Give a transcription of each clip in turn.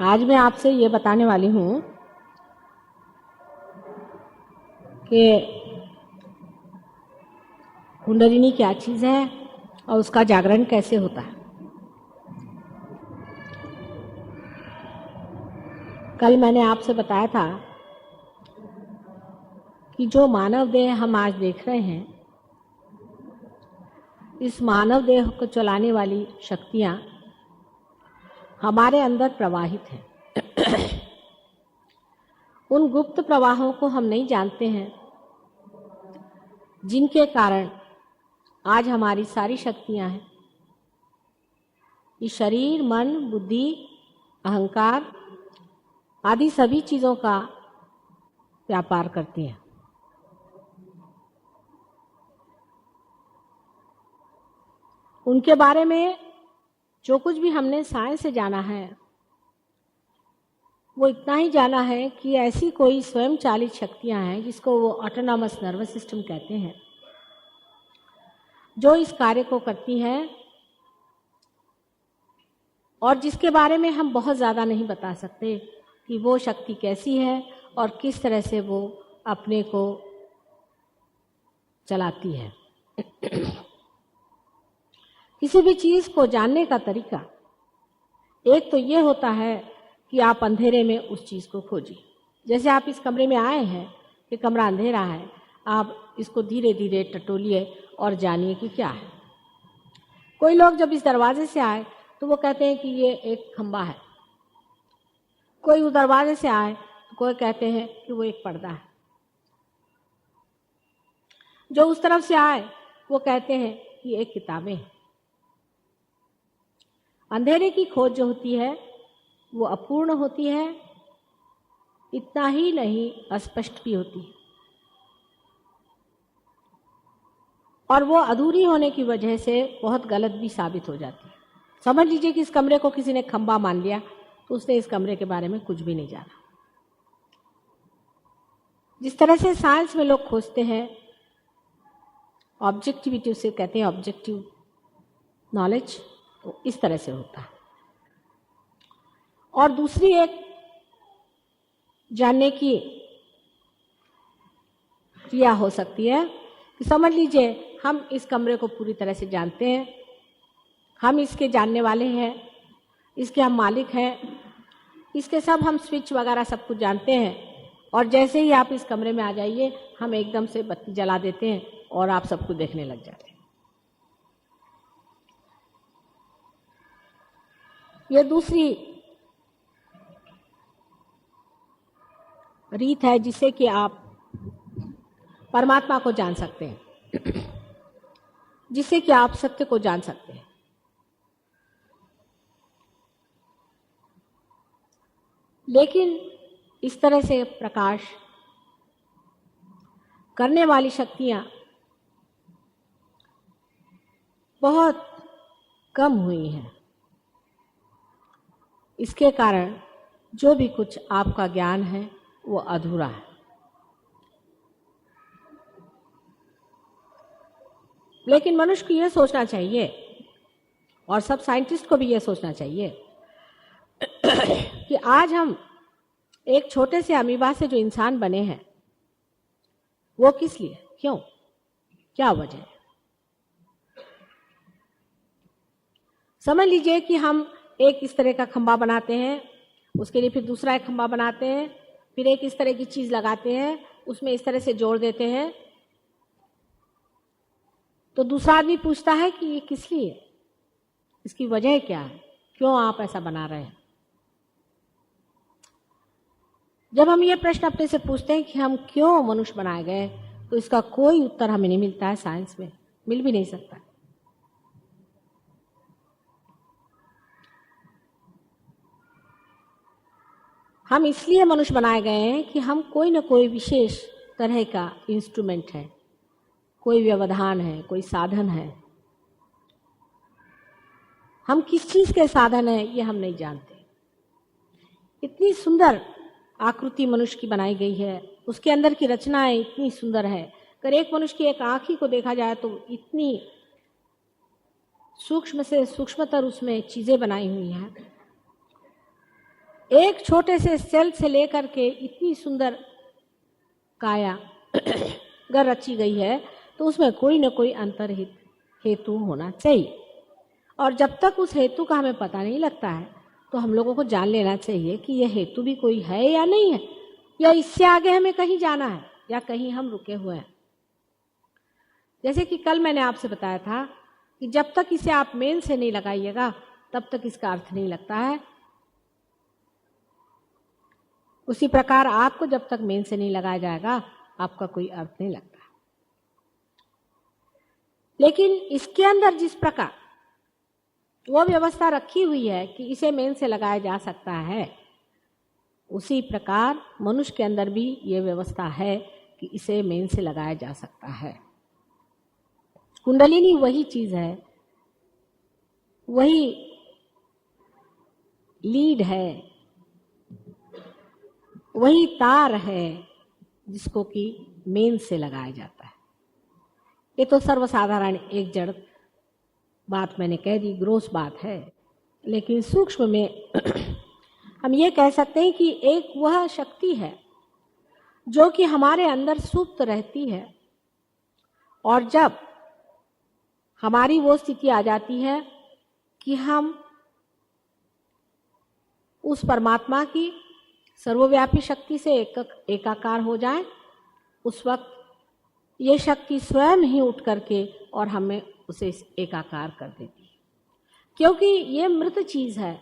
आज मैं आपसे ये बताने वाली हूँ कि कुंडलिनी क्या चीज़ है और उसका जागरण कैसे होता है। कल मैंने आपसे बताया था कि जो मानव देह हम आज देख रहे हैं, इस मानव देह को चलाने वाली शक्तियाँ हमारे अंदर प्रवाहित हैं। उन गुप्त प्रवाहों को हम नहीं जानते हैं, जिनके कारण आज हमारी सारी शक्तियाँ हैं, ये शरीर, मन, बुद्धि, अहंकार आदि सभी चीज़ों का व्यापार करती हैं। उनके बारे में जो कुछ भी हमने साइंस से जाना है, वो इतना ही जाना है कि ऐसी कोई स्वयं चालित शक्तियां हैं जिसको वो ऑटोनॉमस नर्वस सिस्टम कहते हैं, जो इस कार्य को करती हैं और जिसके बारे में हम बहुत ज़्यादा नहीं बता सकते कि वो शक्ति कैसी है और किस तरह से वो अपने को चलाती है। किसी भी चीज़ को जानने का तरीका एक तो ये होता है कि आप अंधेरे में उस चीज़ को खोजिए। जैसे आप इस कमरे में आए हैं, ये कमरा अंधेरा है, आप इसको धीरे धीरे टटोलिए और जानिए कि क्या है। कोई लोग जब इस दरवाजे से आए तो वो कहते हैं कि ये एक खंबा है, कोई उस दरवाजे से आए तो कोई कहते हैं कि वो एक पर्दा है, जो उस तरफ से आए वो कहते हैं कि एक किताबें हैं। अंधेरे की खोज जो होती है वो अपूर्ण होती है, इतना ही नहीं अस्पष्ट भी होती है, और वो अधूरी होने की वजह से बहुत गलत भी साबित हो जाती है। समझ लीजिए कि इस कमरे को किसी ने खंबा मान लिया तो उसने इस कमरे के बारे में कुछ भी नहीं जाना। जिस तरह से साइंस में लोग खोजते हैं, ऑब्जेक्टिविटी उसे कहते हैं, ऑब्जेक्टिव नॉलेज, तो इस तरह से होता है। और दूसरी एक जानने की क्रिया हो सकती है कि समझ लीजिए हम इस कमरे को पूरी तरह से जानते हैं, हम इसके जानने वाले हैं, इसके हम मालिक हैं, इसके सब हम स्विच वगैरह सब कुछ जानते हैं, और जैसे ही आप इस कमरे में आ जाइए हम एकदम से बत्ती जला देते हैं और आप सब कुछ देखने लग जाते हैं। ये दूसरी रीत है जिससे कि आप परमात्मा को जान सकते हैं, जिससे कि आप सत्य को जान सकते हैं। लेकिन इस तरह से प्रकाश करने वाली शक्तियां बहुत कम हुई हैं। इसके कारण जो भी कुछ आपका ज्ञान है वो अधूरा है। लेकिन मनुष्य को यह सोचना चाहिए, और सब साइंटिस्ट को भी यह सोचना चाहिए, कि आज हम एक छोटे से अमीबा से जो इंसान बने हैं वो किस लिए, क्यों, क्या वजह है। समझ लीजिए कि हम एक इस तरह का खंबा बनाते हैं, उसके लिए फिर दूसरा एक खंबा बनाते हैं, फिर एक इस तरह की चीज लगाते हैं, उसमें इस तरह से जोड़ देते हैं, तो दूसरा आदमी पूछता है कि ये किस लिए, इसकी वजह क्या है, क्यों आप ऐसा बना रहे हैं। जब हम ये प्रश्न अपने से पूछते हैं कि हम क्यों मनुष्य बनाए गए, तो इसका कोई उत्तर हमें नहीं मिलता है, साइंस में मिल भी नहीं सकता। हम इसलिए मनुष्य बनाए गए हैं कि हम कोई न कोई विशेष तरह का इंस्ट्रूमेंट है, कोई व्यवधान है, कोई साधन है। हम किस चीज के साधन हैं ये हम नहीं जानते। इतनी सुंदर आकृति मनुष्य की बनाई गई है, उसके अंदर की रचनाएं इतनी सुंदर है। अगर एक मनुष्य की एक आँख ही को देखा जाए तो इतनी सूक्ष्म से सूक्ष्मतर उसमें चीजें बनाई हुई हैं। एक छोटे से सेल से लेकर के इतनी सुंदर काया अगर रची गई है तो उसमें कोई न कोई अंतर्हित हेतु होना चाहिए। और जब तक उस हेतु का हमें पता नहीं लगता है तो हम लोगों को जान लेना चाहिए कि यह हेतु भी कोई है या नहीं है, या इससे आगे हमें कहीं जाना है, या कहीं हम रुके हुए हैं। जैसे कि कल मैंने आपसे बताया था कि जब तक इसे आप मेन से नहीं लगाइएगा तब तक इसका अर्थ नहीं लगता है। उसी प्रकार आपको जब तक मेन से नहीं लगाया जाएगा आपका कोई अर्थ नहीं लगता। लेकिन इसके अंदर जिस प्रकार वो व्यवस्था रखी हुई है कि इसे मेन से लगाया जा सकता है, उसी प्रकार मनुष्य के अंदर भी ये व्यवस्था है कि इसे मेन से लगाया जा सकता है। कुंडलिनी वही चीज है, वही लीड है, वही तार है जिसको कि मेन से लगाया जाता है। ये तो सर्वसाधारण एक जड़ बात मैंने कह दी, ग्रोस बात है। लेकिन सूक्ष्म में हम ये कह सकते हैं कि एक वह शक्ति है जो कि हमारे अंदर सुप्त रहती है, और जब हमारी वो स्थिति आ जाती है कि हम उस परमात्मा की सर्वव्यापी शक्ति से एकाकार हो जाएं, उस वक्त ये शक्ति स्वयं ही उठ करके और हमें उसे एकाकार कर देती है। क्योंकि ये मृत चीज है,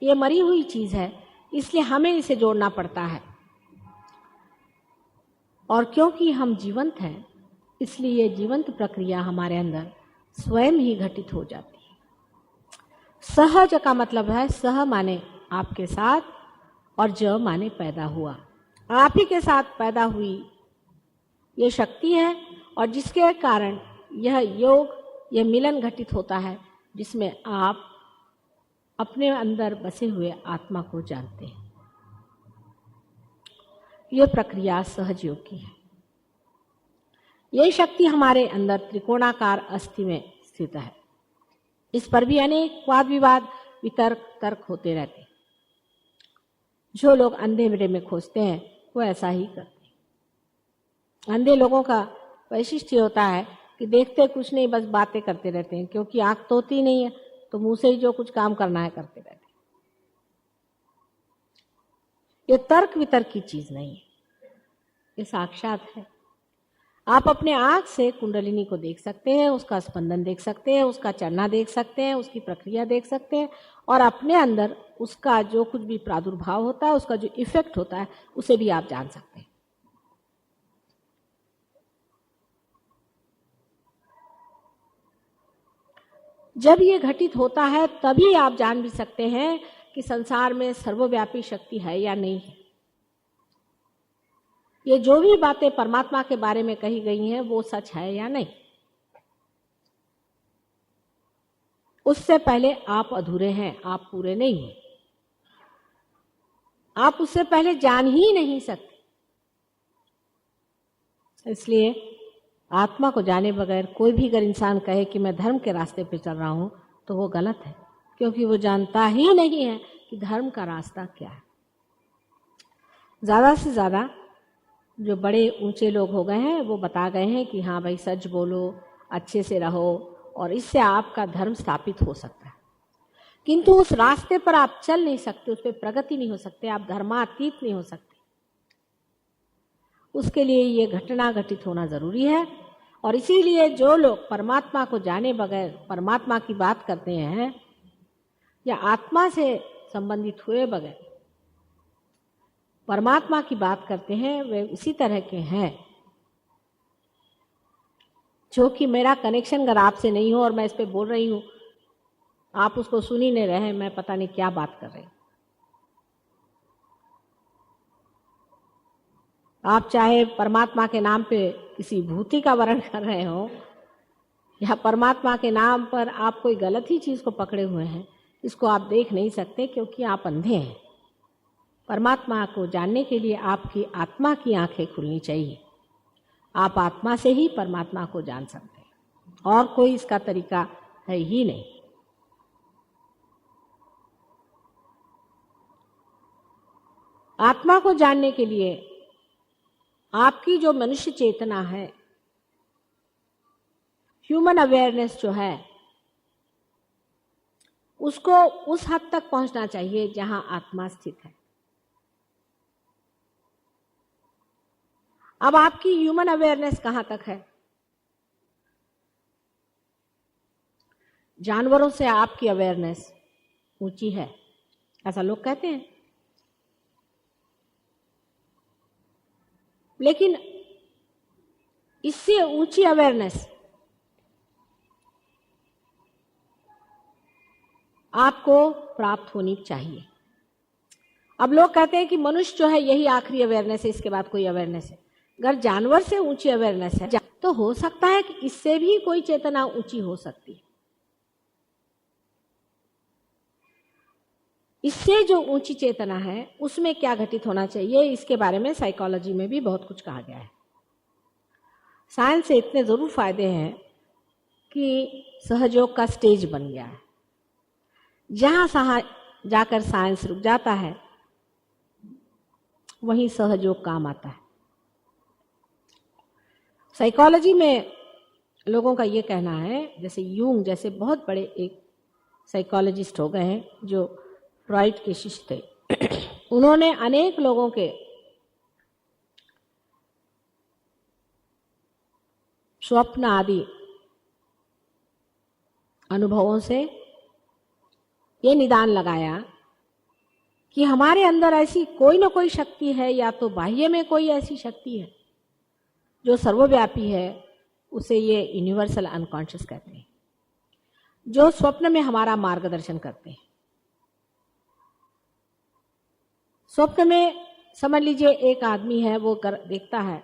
ये मरी हुई चीज है, इसलिए हमें इसे जोड़ना पड़ता है। और क्योंकि हम जीवंत हैं इसलिए ये जीवंत प्रक्रिया हमारे अंदर स्वयं ही घटित हो जाती है। सहज का मतलब है सह माने आपके साथ, और ज माने पैदा हुआ। आप ही के साथ पैदा हुई ये शक्ति है, और जिसके कारण यह योग, यह मिलन घटित होता है, जिसमें आप अपने अंदर बसे हुए आत्मा को जानते हैं। यह प्रक्रिया सहज योग की है। यह शक्ति हमारे अंदर त्रिकोणाकार अस्थि में स्थित है। इस पर भी अनेक वाद विवाद, वितर्क, तर्क होते रहते हैं। जो लोग अंधेरे में खोजते हैं वो ऐसा ही करते हैं। अंधे लोगों का वैशिष्ट्य होता है कि देखते कुछ नहीं, बस बातें करते रहते हैं, क्योंकि आंख तो होती नहीं है तो मुंह से ही जो कुछ काम करना है करते रहते हैं। ये तर्क वितर्क की चीज नहीं है, ये साक्षात है। आप अपने आंख से कुंडलिनी को देख सकते हैं, उसका स्पंदन देख सकते हैं, उसका चलना देख सकते हैं, उसकी प्रक्रिया देख सकते हैं, और अपने अंदर उसका जो कुछ भी प्रादुर्भाव होता है, उसका जो इफेक्ट होता है, उसे भी आप जान सकते हैं। जब ये घटित होता है तभी आप जान भी सकते हैं कि संसार में सर्वव्यापी शक्ति है या नहीं है। ये जो भी बातें परमात्मा के बारे में कही गई हैं वो सच है या नहीं। उससे पहले आप अधूरे हैं, आप पूरे नहीं हैं। आप उससे पहले जान ही नहीं सकते। इसलिए आत्मा को जाने बगैर कोई भी अगर इंसान कहे कि मैं धर्म के रास्ते पे चल रहा हूं तो वो गलत है, क्योंकि वो जानता ही नहीं है कि धर्म का रास्ता क्या है। ज्यादा से ज्यादा जो बड़े ऊंचे लोग हो गए हैं वो बता गए हैं कि हाँ भाई सच बोलो, अच्छे से रहो, और इससे आपका धर्म स्थापित हो सकता है। किंतु उस रास्ते पर आप चल नहीं सकते, उस पर प्रगति नहीं हो सकते, आप धर्मातीत नहीं हो सकते। उसके लिए ये घटना घटित होना जरूरी है। और इसीलिए जो लोग परमात्मा को जाने बगैर परमात्मा की बात करते हैं, या आत्मा से संबंधित हुए बगैर परमात्मा की बात करते हैं, वे उसी तरह के हैं जो कि मेरा कनेक्शन अगर आपसे नहीं हो और मैं इस पे बोल रही हूं, आप उसको सुन ही नहीं रहे, मैं पता नहीं क्या बात कर रही हूं। आप चाहे परमात्मा के नाम पे किसी भूति का वर्ण कर रहे हो, या परमात्मा के नाम पर आप कोई गलत ही चीज को पकड़े हुए हैं, इसको आप देख नहीं सकते क्योंकि आप अंधे हैं। परमात्मा को जानने के लिए आपकी आत्मा की आंखें खुलनी चाहिए। आप आत्मा से ही परमात्मा को जान सकते हैं, और कोई इसका तरीका है ही नहीं। आत्मा को जानने के लिए आपकी जो मनुष्य चेतना है, ह्यूमन अवेयरनेस जो है, उसको उस हद तक पहुंचना चाहिए जहां आत्मा स्थित है। अब आपकी ह्यूमन अवेयरनेस कहां तक है? जानवरों से आपकी अवेयरनेस ऊंची है, ऐसा लोग कहते हैं। लेकिन इससे ऊंची अवेयरनेस आपको प्राप्त होनी चाहिए। अब लोग कहते हैं कि मनुष्य जो है यही आखिरी अवेयरनेस है, इसके बाद कोई अवेयरनेस है। अगर जानवर से ऊंची अवेयरनेस है तो हो सकता है कि इससे भी कोई चेतना ऊंची हो सकती है। इससे जो ऊंची चेतना है उसमें क्या घटित होना चाहिए, इसके बारे में साइकोलॉजी में भी बहुत कुछ कहा गया है। साइंस से इतने जरूर फायदे हैं कि सहयोग का स्टेज बन गया है। जहां जाकर साइंस रुक जाता है वहीं सहयोग काम आता है। साइकोलॉजी में लोगों का ये कहना है, जैसे यूंग जैसे बहुत बड़े एक साइकोलॉजिस्ट हो गए हैं जो फ्रॉइड के शिष्य थे, उन्होंने अनेक लोगों के स्वप्न आदि अनुभवों से ये निदान लगाया कि हमारे अंदर ऐसी कोई ना कोई शक्ति है, या तो बाह्य में कोई ऐसी शक्ति है जो सर्वव्यापी है, उसे ये यूनिवर्सल अनकॉन्शियस कहते हैं, जो स्वप्न में हमारा मार्गदर्शन करते हैं। स्वप्न में समझ लीजिए एक आदमी है, वो देखता है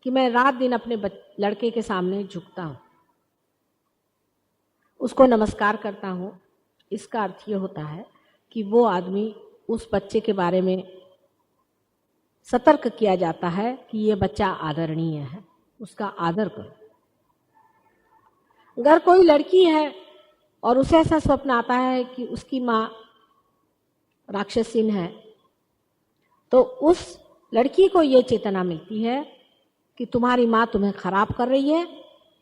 कि मैं रात दिन अपने लड़के के सामने झुकता हूं, उसको नमस्कार करता हूं। इसका अर्थ ये होता है कि वो आदमी, उस बच्चे के बारे में सतर्क किया जाता है कि ये बच्चा आदरणीय है, उसका आदर करो। अगर कोई लड़की है और उसे ऐसा स्वप्न आता है कि उसकी माँ राक्षसीन है, तो उस लड़की को ये चेतना मिलती है कि तुम्हारी माँ तुम्हें खराब कर रही है,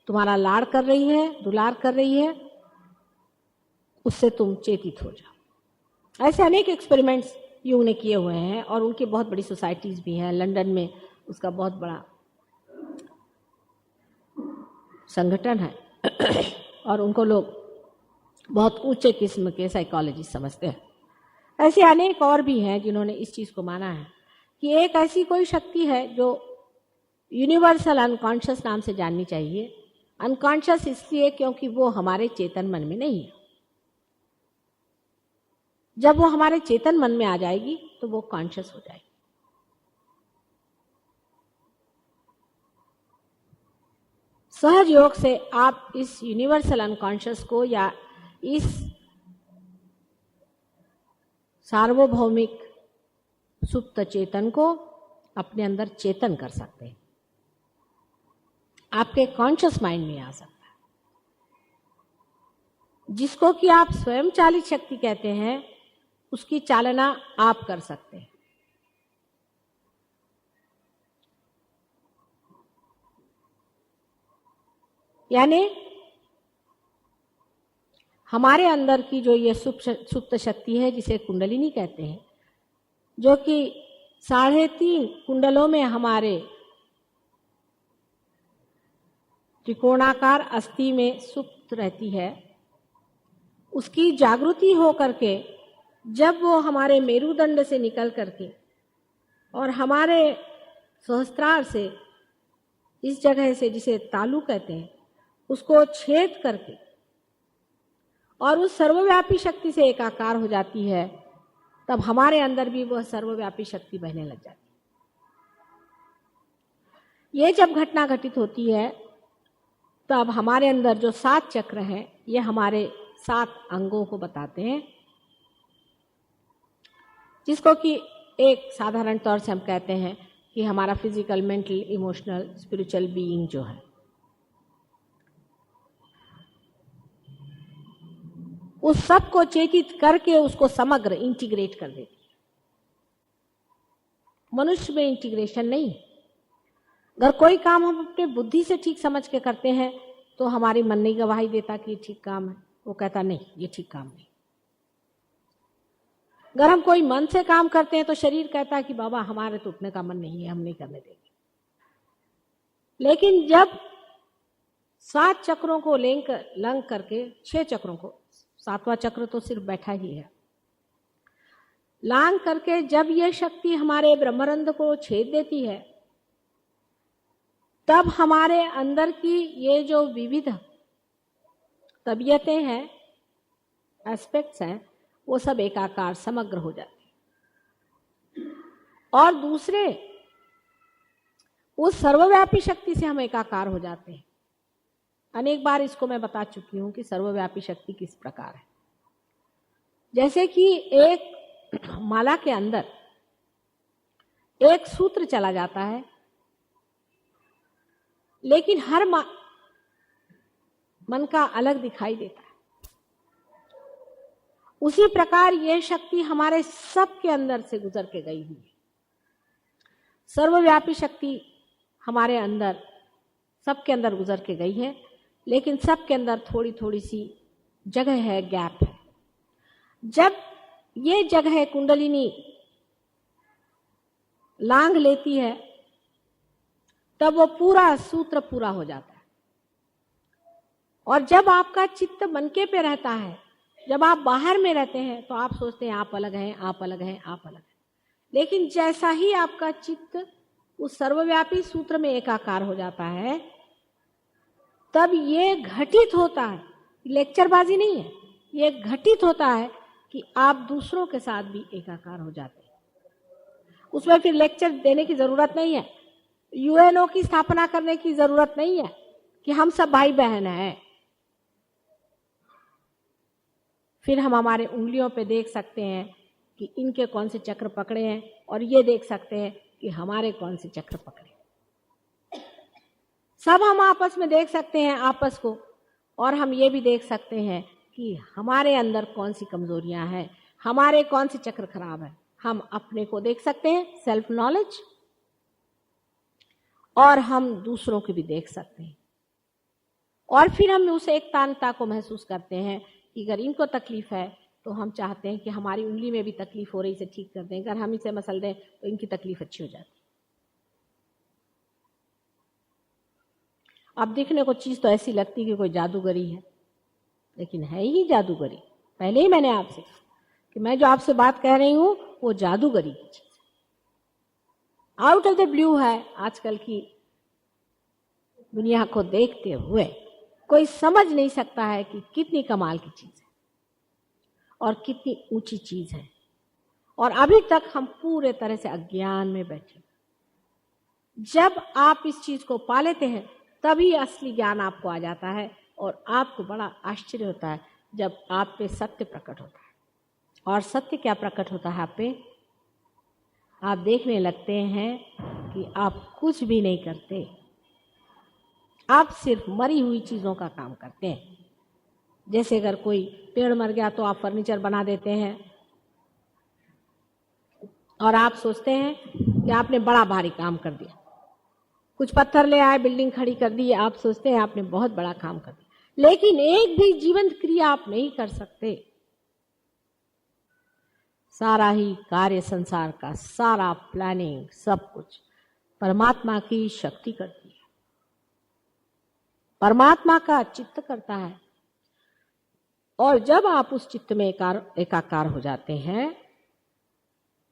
तुम्हारा लाड़ कर रही है, दुलार कर रही है, उससे तुम चेतित हो जाओ। ऐसे अनेक एक्सपेरिमेंट्स यूं ने किए हुए हैं और उनकी बहुत बड़ी सोसाइटीज भी हैं। लंदन में उसका बहुत बड़ा संगठन है और उनको लोग बहुत ऊंचे किस्म के साइकोलॉजिस्ट समझते हैं। ऐसे अनेक और भी हैं जिन्होंने इस चीज को माना है कि एक ऐसी कोई शक्ति है जो यूनिवर्सल अनकॉन्शियस नाम से जाननी चाहिए। अनकॉन्शियस इसलिए क्योंकि वो हमारे चेतन मन में नहीं है। जब वो हमारे चेतन मन में आ जाएगी तो वो कॉन्शियस हो जाएगी। सहज योग से आप इस यूनिवर्सल अनकॉन्शियस को या इस सार्वभौमिक सुप्त चेतन को अपने अंदर चेतन कर सकते हैं, आपके कॉन्शियस माइंड में आ सकता है, जिसको कि आप स्वयं चालित शक्ति कहते हैं। उसकी चालना आप कर सकते हैं। यानी हमारे अंदर की जो ये सुप्त शक्ति है, जिसे कुंडलिनी कहते हैं, जो कि 3.5 कुंडलों में हमारे त्रिकोणाकार अस्थि में सुप्त रहती है, उसकी जागृति हो करके जब वो हमारे मेरुदंड से निकल करके और हमारे सहस्त्रार से, इस जगह से जिसे तालु कहते हैं, उसको छेद करके और उस सर्वव्यापी शक्ति से एकाकार हो जाती है, तब हमारे अंदर भी वह सर्वव्यापी शक्ति बहने लग जाती है। ये जब घटना घटित होती है तब हमारे अंदर जो 7 चक्र हैं, ये हमारे 7 अंगों को बताते हैं, जिसको कि एक साधारण तौर से हम कहते हैं कि हमारा physical, mental, emotional, spiritual being जो है, उस सब को चेतित करके उसको समग्र इंटीग्रेट कर देती है। मनुष्य में इंटीग्रेशन नहीं। अगर कोई काम हम अपने बुद्धि से ठीक समझ के करते हैं तो हमारी मन नहीं गवाही देता कि ये ठीक काम है, वो कहता नहीं ये ठीक काम नहीं। अगर हम कोई मन से काम करते हैं तो शरीर कहता है कि बाबा हमारे तो उठने का मन नहीं है, हम नहीं करने देंगे। लेकिन जब 7 चक्रों को लंघ करके 6 चक्रों को, 7वां चक्र तो सिर्फ बैठा ही है, लांग करके जब ये शक्ति हमारे ब्रह्मरंध्र को छेद देती है, तब हमारे अंदर की ये जो विविध तबीयतें हैं, एस्पेक्ट्स हैं, वो सब एकाकार समग्र हो जाते हैं। और दूसरे उस सर्वव्यापी शक्ति से हम एकाकार हो जाते हैं। अनेक बार इसको मैं बता चुकी हूं कि सर्वव्यापी शक्ति किस प्रकार है। जैसे कि एक माला के अंदर एक सूत्र चला जाता है, लेकिन हर मन का अलग दिखाई देता है। उसी प्रकार यह शक्ति हमारे सब के अंदर से गुजर के गई हुई है। सर्वव्यापी शक्ति हमारे अंदर, सबके अंदर गुजर के गई है, लेकिन सबके अंदर थोड़ी थोड़ी सी जगह है, गैप है। जब ये जगह कुंडलिनी लांघ लेती है तब वो पूरा सूत्र पूरा हो जाता है। और जब आपका चित्त मनके पे रहता है, जब आप बाहर में रहते हैं तो आप सोचते हैं आप अलग हैं, आप अलग हैं, आप अलग हैं। लेकिन जैसा ही आपका चित्त उस सर्वव्यापी सूत्र में एकाकार हो जाता है, तब ये घटित होता है, लेक्चरबाजी नहीं है, ये घटित होता है कि आप दूसरों के साथ भी एकाकार हो जाते हैं। उसमें फिर लेक्चर देने की जरूरत नहीं है, यूएनओ की स्थापना करने की जरूरत नहीं है कि हम सब भाई बहन हैं। फिर हम हमारे उंगलियों पे देख सकते हैं कि इनके कौन से चक्र पकड़े हैं, और ये देख सकते हैं कि हमारे कौन से चक्र पकड़े। सब हम आपस में देख सकते हैं आपस को, और हम ये भी देख सकते हैं कि हमारे अंदर कौन सी कमजोरियां हैं, हमारे कौन से चक्र खराब है। हम अपने को देख सकते हैं, सेल्फ नॉलेज, और हम दूसरों को भी देख सकते हैं। और फिर हम उस एकतानता को महसूस करते हैं कि अगर इनको तकलीफ है तो हम चाहते हैं कि हमारी उंगली में भी तकलीफ हो रही, इसे ठीक कर दें। अगर हम इसे मसल दें तो इनकी तकलीफ अच्छी हो जाती। अब दिखने को चीज तो ऐसी लगती कि कोई जादूगरी है, लेकिन है ही जादूगरी। पहले ही मैंने आपसे कि मैं जो आपसे बात कह रही हूं वो जादूगरी की चीज है, आउट ऑफ द ब्लू है। आजकल की दुनिया को देखते हुए कोई समझ नहीं सकता है कि कितनी कमाल की चीज है और कितनी ऊंची चीज है, और अभी तक हम पूरे तरह से अज्ञान में बैठे। जब आप इस चीज को पा लेते हैं तभी असली ज्ञान आपको आ जाता है, और आपको बड़ा आश्चर्य होता है जब आप पे सत्य प्रकट होता है। और सत्य क्या प्रकट होता है आप पे? आप देखने लगते हैं कि आप कुछ भी नहीं करते, आप सिर्फ मरी हुई चीजों का काम करते हैं। जैसे अगर कोई पेड़ मर गया तो आप फर्नीचर बना देते हैं, और आप सोचते हैं कि आपने बड़ा भारी काम कर दिया। कुछ पत्थर ले आए, बिल्डिंग खड़ी कर दी, आप सोचते हैं आपने बहुत बड़ा काम कर दिया। लेकिन एक भी जीवंत क्रिया आप नहीं कर सकते। सारा ही कार्य, संसार का सारा प्लानिंग, सब कुछ परमात्मा की शक्ति करती है, परमात्मा का चित्त करता है। और जब आप उस चित्त में एकाकार हो जाते हैं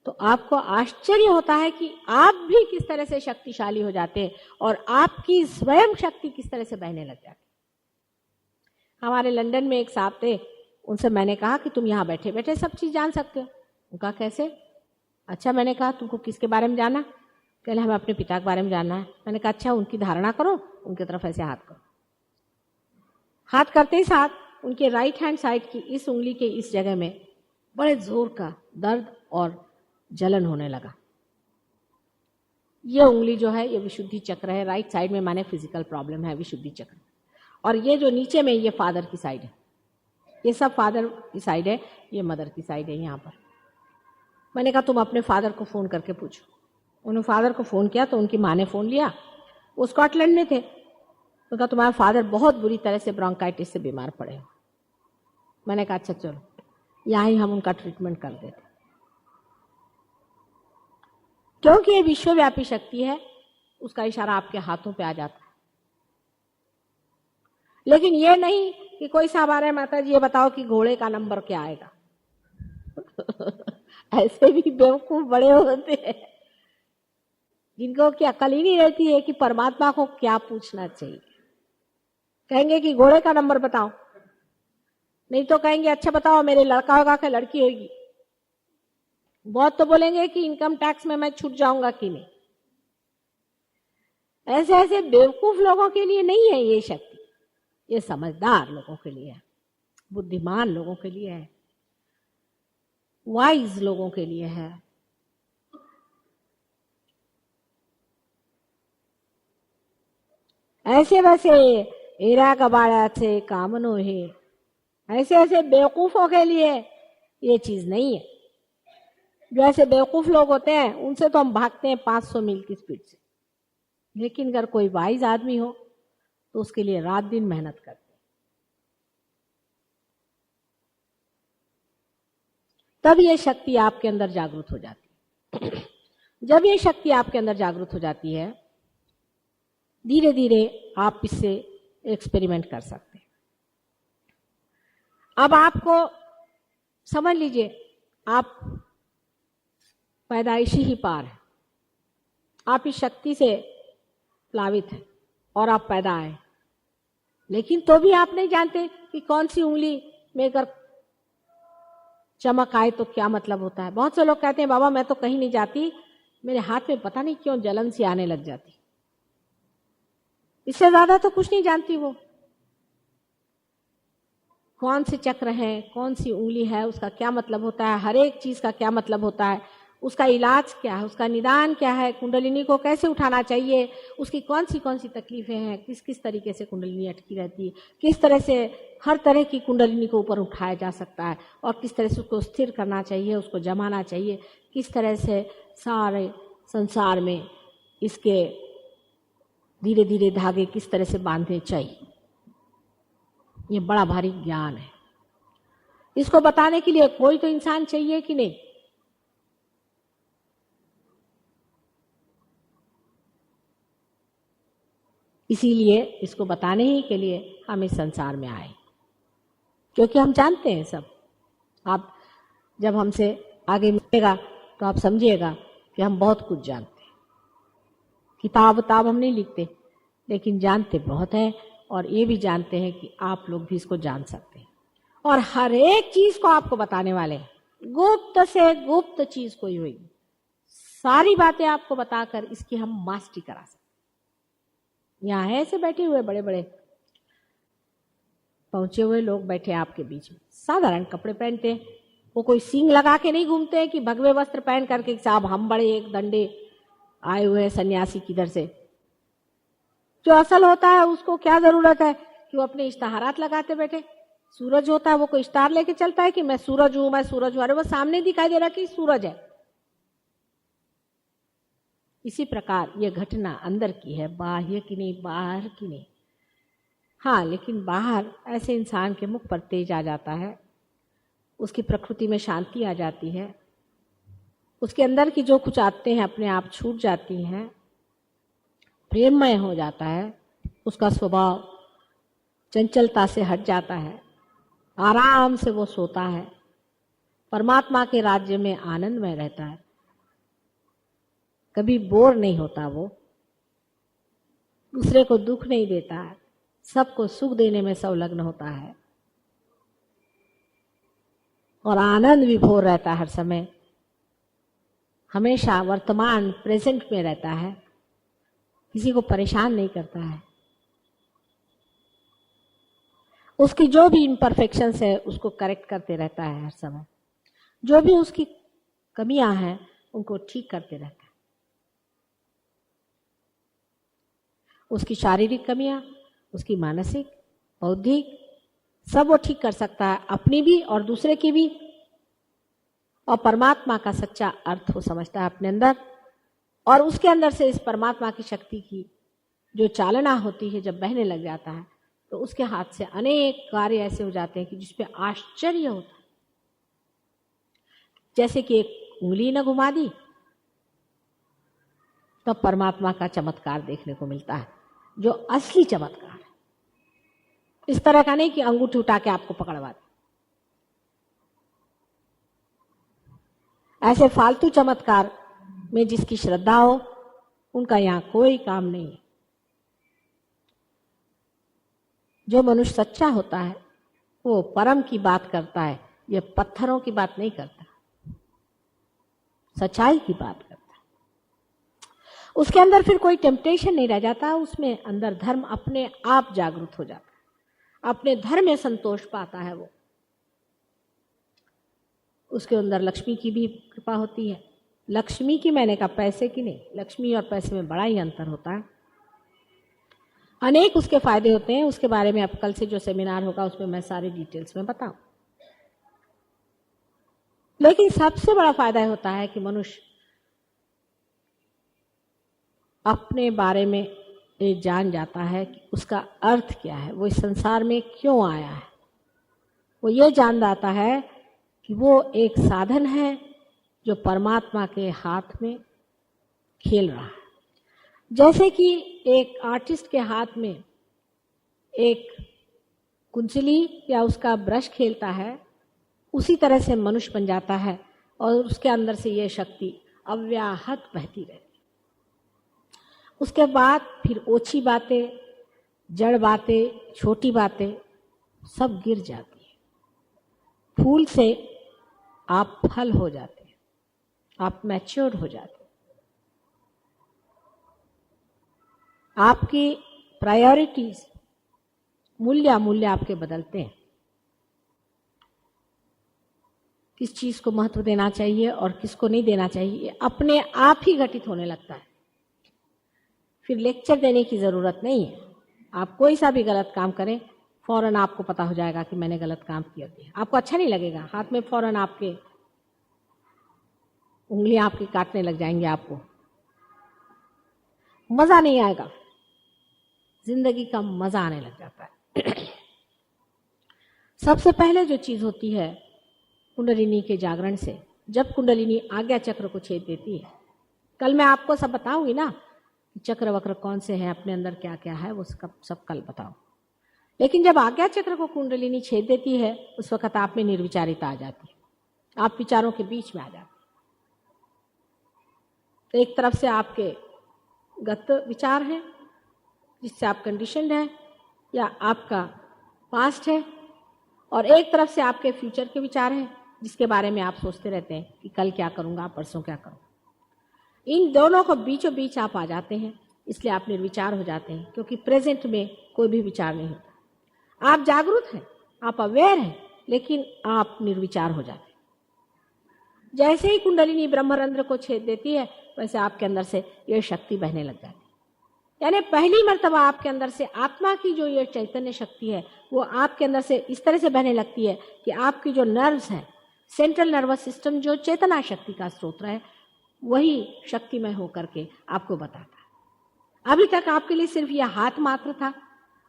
तो आपको आश्चर्य होता है कि आप भी किस तरह से शक्तिशाली हो जाते हैं, और आपकी स्वयं शक्ति किस तरह से बहने लग जाती। हमारे लंदन में एक साहब थे, उनसे मैंने कहा कि तुम यहाँ बैठे बैठे सब चीज जान सकते हो। उनका कैसे? अच्छा, मैंने कहा तुमको किसके बारे में जानना? कहले हमें अपने पिता के बारे में जानना है। मैंने कहा अच्छा, उनकी धारणा करो, उनकी तरफ ऐसे हाथ करो। हाथ करते ही साथ उनके राइट हैंड साइड की इस उंगली के इस जगह में बड़े जोर का दर्द और जलन होने लगा। ये उंगली जो है ये विशुद्धि चक्र है, राइट साइड में माने फिजिकल प्रॉब्लम है, विशुद्धि चक्र। और ये जो नीचे में ये फादर की साइड है, ये सब फादर की साइड है, ये मदर की साइड है यहाँ पर। मैंने कहा तुम अपने फादर को फोन करके पूछो। उन्होंने फादर को फ़ोन किया तो उनकी माँ ने फ़ोन लिया, वो स्कॉटलैंड में थे। उन्होंने कहा तुम्हारा फादर बहुत बुरी तरह से ब्रोंकाइटिस से बीमार पड़े हो। मैंने कहा अच्छा चलो यहाँ ही हम उनका ट्रीटमेंट कर देते, क्योंकि ये विश्वव्यापी शक्ति है, उसका इशारा आपके हाथों पे आ जाता है। लेकिन ये नहीं कि कोई साहब आ रहे हैं, माता जी ये बताओ कि घोड़े का नंबर क्या आएगा। ऐसे भी बेवकूफ बड़े होते हैं जिनको की अकल ही नहीं रहती है कि परमात्मा को क्या पूछना चाहिए। कहेंगे कि घोड़े का नंबर बताओ, नहीं तो कहेंगे अच्छा बताओ मेरे लड़का होगा कि लड़की होगी। बहुत तो बोलेंगे कि इनकम टैक्स में मैं छूट जाऊंगा कि नहीं। ऐसे ऐसे बेवकूफ लोगों के लिए नहीं है ये शक्ति, ये समझदार लोगों के लिए है, बुद्धिमान लोगों के लिए है, वाइज लोगों के लिए है। ऐसे वैसे एरा कबाड़ा से कामनो है, ऐसे ऐसे बेवकूफों के लिए ये चीज नहीं है। जो ऐसे बेवकूफ लोग होते हैं उनसे तो हम भागते हैं 500 मील की स्पीड से, लेकिन अगर कोई वाइज आदमी हो तो उसके लिए रात दिन मेहनत करते हैं। तब ये शक्ति आपके अंदर जागृत हो जाती है। जब ये शक्ति आपके अंदर जागृत हो जाती है, धीरे धीरे आप इससे एक्सपेरिमेंट कर सकते हैं। अब आपको समझ लीजिए आप पैदाइशी ही पार है, आप इस शक्ति से प्लावित है और आप पैदा आए, लेकिन तो भी आप नहीं जानते कि कौन सी उंगली में अगर चमक आए तो क्या मतलब होता है। बहुत से लोग कहते हैं बाबा मैं तो कहीं नहीं जाती, मेरे हाथ में पता नहीं क्यों जलन सी आने लग जाती। इससे ज्यादा तो कुछ नहीं जानती वो। कौन से चक्र है, कौन सी उंगली है, उसका क्या मतलब होता है, हर एक चीज का क्या मतलब होता है, उसका इलाज क्या है, उसका निदान क्या है, कुंडलिनी को कैसे उठाना चाहिए, उसकी कौन सी तकलीफें हैं, किस किस तरीके से कुंडलिनी अटकी रहती है, किस तरह से हर तरह की कुंडलिनी को ऊपर उठाया जा सकता है और किस तरह से उसको स्थिर करना चाहिए, उसको जमाना चाहिए, किस तरह से सारे संसार में इसके धीरे धीरे धागे किस तरह से बांधने चाहिए। ये बड़ा भारी ज्ञान है। इसको बताने के लिए कोई तो इंसान चाहिए कि नहीं। इसीलिए इसको बताने ही के लिए हम इस संसार में आए, क्योंकि हम जानते हैं सब। आप जब हमसे आगे मिलेगा तो आप समझिएगा कि हम बहुत कुछ जानते हैं। किताब हम नहीं लिखते, लेकिन जानते बहुत है, और ये भी जानते हैं कि आप लोग भी इसको जान सकते हैं, और हर एक चीज को आपको बताने वाले हैं। गुप्त से गुप्त चीज कोई होगी, सारी बातें आपको बताकर इसकी हम मास्टरी करा सकते। यहाँ है ऐसे बैठे हुए बड़े बड़े पहुंचे हुए लोग बैठे आपके बीच में, साधारण कपड़े पहनते हैं, वो कोई सींग लगा के नहीं घूमते हैं कि भगवे वस्त्र पहन करके साहब हम बड़े एक दंडे आए हुए हैं सन्यासी किधर से। जो असल होता है उसको क्या जरूरत है कि वो अपने इश्तहारात लगाते बैठे। सूरज होता है वो कोई इश्तार लेके चलता है कि मैं सूरज हूं, मैं सूरज हूं, अरे वो सामने दिखाई दे रहा कि सूरज है। इसी प्रकार ये घटना अंदर की है, बाह्य की नहीं, बाहर की नहीं। हाँ, लेकिन बाहर ऐसे इंसान के मुख पर तेज आ जाता है, उसकी प्रकृति में शांति आ जाती है, उसके अंदर की जो कुछ आते हैं अपने आप छूट जाती हैं, प्रेममय हो जाता है, उसका स्वभाव चंचलता से हट जाता है, आराम से वो सोता है, परमात्मा के राज्य में आनंद में रहता है, कभी बोर नहीं होता, वो दूसरे को दुख नहीं देता है, सबको सुख देने में संलग्न होता है और आनंद विभोर रहता है हर समय, हमेशा वर्तमान प्रेजेंट में रहता है, किसी को परेशान नहीं करता है। उसकी जो भी इम्परफेक्शंस है उसको करेक्ट करते रहता है हर समय, जो भी उसकी कमियां हैं उनको ठीक करते रहता है। उसकी शारीरिक कमियां, उसकी मानसिक, बौद्धिक, सब वो ठीक कर सकता है, अपनी भी और दूसरे की भी। और परमात्मा का सच्चा अर्थ वो समझता है अपने अंदर, और उसके अंदर से इस परमात्मा की शक्ति की जो चालना होती है, जब बहने लग जाता है तो उसके हाथ से अनेक कार्य ऐसे हो जाते हैं कि जिसपे आश्चर्य होता है। जैसे कि एक उंगली न घुमा दी तो परमात्मा का चमत्कार देखने को मिलता है, जो असली चमत्कार है। इस तरह का नहीं कि अंगूठी उठा के आपको पकड़वा दे। ऐसे फालतू चमत्कार में जिसकी श्रद्धा हो उनका यहां कोई काम नहीं है। जो मनुष्य सच्चा होता है वो परम की बात करता है, ये पत्थरों की बात नहीं करता, सच्चाई की बात करता है। उसके अंदर फिर कोई टेम्पटेशन नहीं रह जाता, उसमें अंदर धर्म अपने आप जागृत हो जाता है, अपने धर्म में संतोष पाता है। वो उसके अंदर लक्ष्मी की भी कृपा होती है। लक्ष्मी की मैंने कहा, पैसे की नहीं। लक्ष्मी और पैसे में बड़ा ही अंतर होता है। अनेक उसके फायदे होते हैं, उसके बारे में अब कल से जो सेमिनार होगा उसमें मैं सारी डिटेल्स में बताऊं। लेकिन सबसे बड़ा फायदा होता है कि मनुष्य अपने बारे में ये जान जाता है कि उसका अर्थ क्या है, वो इस संसार में क्यों आया है। वो ये जान जाता है कि वो एक साधन है जो परमात्मा के हाथ में खेल रहा है। जैसे कि एक आर्टिस्ट के हाथ में एक कुंचली या उसका ब्रश खेलता है, उसी तरह से मनुष्य बन जाता है और उसके अंदर से ये शक्ति अव्याहत बहती रहती। उसके बाद फिर ओछी बातें, जड़ बातें, छोटी बातें सब गिर जाती है। फूल से आप फल हो जाते हैं, आप मैच्योर हो जाते हैं। आपकी प्रायोरिटीज, मूल्य आपके बदलते हैं। किस चीज को महत्व देना चाहिए और किसको नहीं देना चाहिए अपने आप ही घटित होने लगता है। फिर लेक्चर देने की जरूरत नहीं है। आप कोई सा भी गलत काम करें, फौरन आपको पता हो जाएगा कि मैंने गलत काम किया। आपको अच्छा नहीं लगेगा, हाथ में फौरन आपके उंगलियां आपकी काटने लग जाएंगे, आपको मजा नहीं आएगा, जिंदगी का मजा आने लग जाता है। सबसे पहले जो चीज होती है कुंडलिनी के जागरण से, जब कुंडलिनी आज्ञा चक्र को छेद देती है, कल मैं आपको सब बताऊंगी ना चक्र वक्र कौन से हैं, अपने अंदर क्या क्या है, वो सब कल बताओ। लेकिन जब आज्ञा चक्र को कुंडलिनी छेद देती है उस वक्त आप में निर्विचारिता आ जाती है, आप विचारों के बीच में आ जाते। तो एक तरफ से आपके गत विचार हैं जिससे आप कंडीशनड हैं या आपका पास्ट है, और एक तरफ से आपके फ्यूचर के विचार हैं जिसके बारे में आप सोचते रहते हैं कि कल क्या करूंगा, परसों क्या करूंगा। इन दोनों को बीचों बीच आप आ जाते हैं, इसलिए आप निर्विचार हो जाते हैं, क्योंकि प्रेजेंट में कोई भी विचार नहीं होता। आप जागरूक हैं, आप अवेयर हैं, लेकिन आप निर्विचार हो जाते हैं। जैसे ही कुंडलिनी ब्रह्मरंध्र को छेद देती है वैसे आपके अंदर से ये शक्ति बहने लग जाती है। यानी पहली मर्तबा आपके अंदर से आत्मा की जो ये चैतन्य शक्ति है वो आपके अंदर से इस तरह से बहने लगती है कि आपकी जो नर्व्स हैं, सेंट्रल नर्वस सिस्टम जो चेतना शक्ति का स्रोत है, वही शक्तिमय होकर के आपको बताता है। अभी तक आपके लिए सिर्फ यह हाथ मात्र था,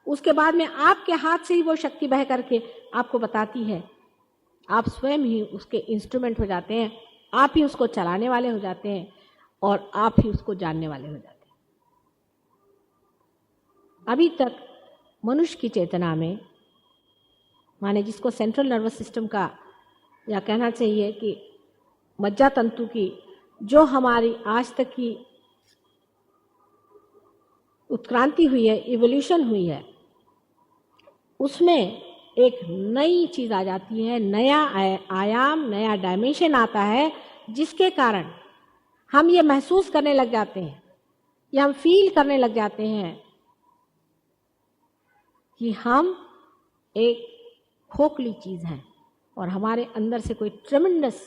उसके बाद में आपके हाथ से ही वो शक्ति बह करके आपको बताती है। आप स्वयं ही उसके इंस्ट्रूमेंट हो जाते हैं, आप ही उसको चलाने वाले हो जाते हैं और आप ही उसको जानने वाले हो जाते हैं। अभी तक मनुष्य की चेतना में, माने जिसको सेंट्रल नर्वस सिस्टम का, या कहना चाहिए कि मज्जा तंतु की जो हमारी आज तक की उत्क्रांति हुई है, इवोल्यूशन हुई है, उसमें एक नई चीज आ जाती है, नया आयाम, नया डायमेंशन आता है, जिसके कारण हम ये महसूस करने लग जाते हैं या हम फील करने लग जाते हैं कि हम एक खोखली चीज हैं और हमारे अंदर से कोई ट्रेमेंडस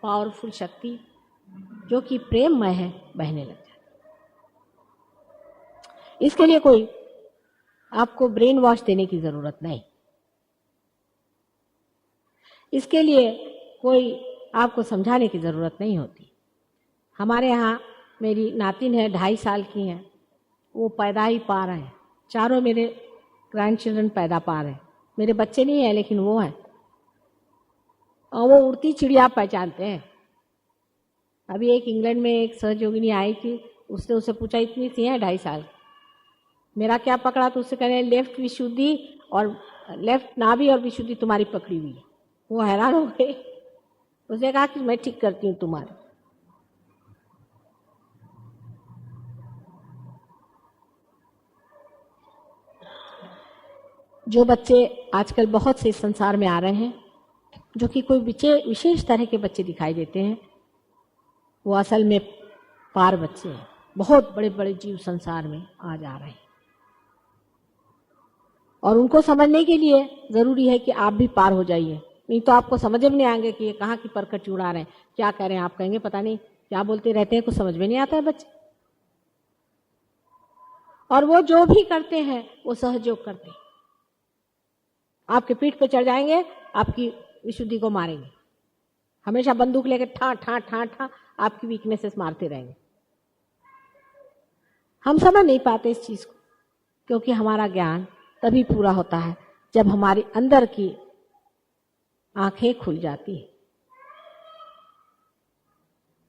पावरफुल शक्ति जो कि प्रेममय है बहने लग जाती है। इसके लिए कोई आपको ब्रेन वॉश देने की जरूरत नहीं, इसके लिए कोई आपको समझाने की जरूरत नहीं होती। हमारे यहाँ मेरी नातिन है 2.5 साल की है, वो पैदा ही पा रहे हैं। चारों मेरे ग्रैंड चिल्ड्रन पैदा पा रहे हैं। मेरे बच्चे नहीं है लेकिन वो है, और वो उड़ती चिड़िया पहचानते हैं। अभी एक इंग्लैंड में एक सहयोगिनी आई थी, उसने उससे पूछा इतनी सी है 2.5 साल, मेरा क्या पकड़ा, तो उससे कह रहे लेफ्ट विशुद्धि और लेफ्ट नाभि और विशुद्धि तुम्हारी पकड़ी हुई है। वो हैरान हो गए। उसने कहा कि मैं ठीक करती हूँ तुम्हारी। जो बच्चे आजकल बहुत से संसार में आ रहे हैं, जो कि कोई विशेष तरह के बच्चे दिखाई देते हैं, वो असल में पार बच्चे हैं। बहुत बड़े बड़े जीव संसार में आ जा रहे हैं, और उनको समझने के लिए जरूरी है कि आप भी पार हो जाइए, नहीं तो आपको समझ में नहीं आएंगे कि ये कहाँ की परकट उड़ा रहे हैं, क्या कह रहे हैं। आप कहेंगे पता नहीं क्या बोलते रहते हैं, कुछ समझ में नहीं आता है बच्चे। और वो जो भी करते हैं वो सहयोग करते हैं। आपके पीठ पे चढ़ जाएंगे, आपकी विशुद्धि को मारेंगे, हमेशा बंदूक लेकर ठा ठा ठा ठा आपकी वीकनेसेस मारते रहेंगे। हम समझ नहीं पाते इस चीज को, क्योंकि हमारा ज्ञान तभी पूरा होता है जब हमारी अंदर की आंखें खुल जाती है।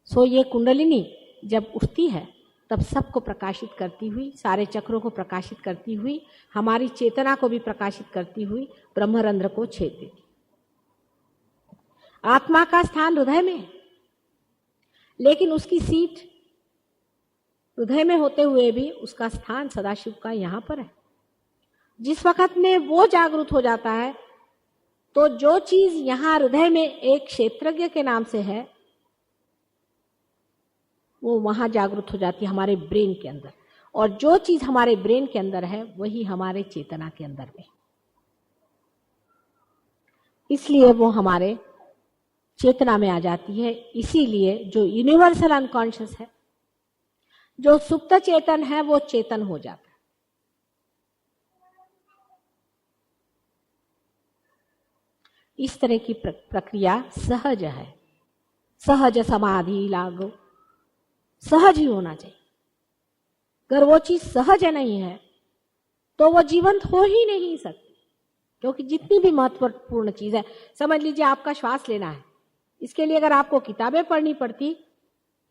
सो ये कुंडलिनी जब उठती है तब सबको प्रकाशित करती हुई, सारे चक्रों को प्रकाशित करती हुई, हमारी चेतना को भी प्रकाशित करती हुई ब्रह्मरंध्र को छेद देती। आत्मा का स्थान हृदय में है, लेकिन उसकी सीट हृदय में होते हुए भी उसका स्थान सदाशिव का यहां पर है। जिस वक्त में वो जागृत हो जाता है, तो जो चीज यहां हृदय में एक क्षेत्रज्ञ के नाम से है, वो वहां जागृत हो जाती है हमारे ब्रेन के अंदर, और जो चीज हमारे ब्रेन के अंदर है वही हमारे चेतना के अंदर में। इसलिए वो हमारे चेतना में आ जाती है। इसीलिए जो यूनिवर्सल अनकॉन्शियस है, जो सुप्त चेतन है, वो चेतन हो जाता है। इस तरह की प्रक्रिया सहज है। सहज समाधि लागो, सहज ही होना चाहिए। अगर वो चीज सहज नहीं है तो वो जीवंत हो ही नहीं सकती, क्योंकि जितनी भी महत्वपूर्ण चीज है, समझ लीजिए आपका श्वास लेना है, इसके लिए अगर आपको किताबें पढ़नी पड़ती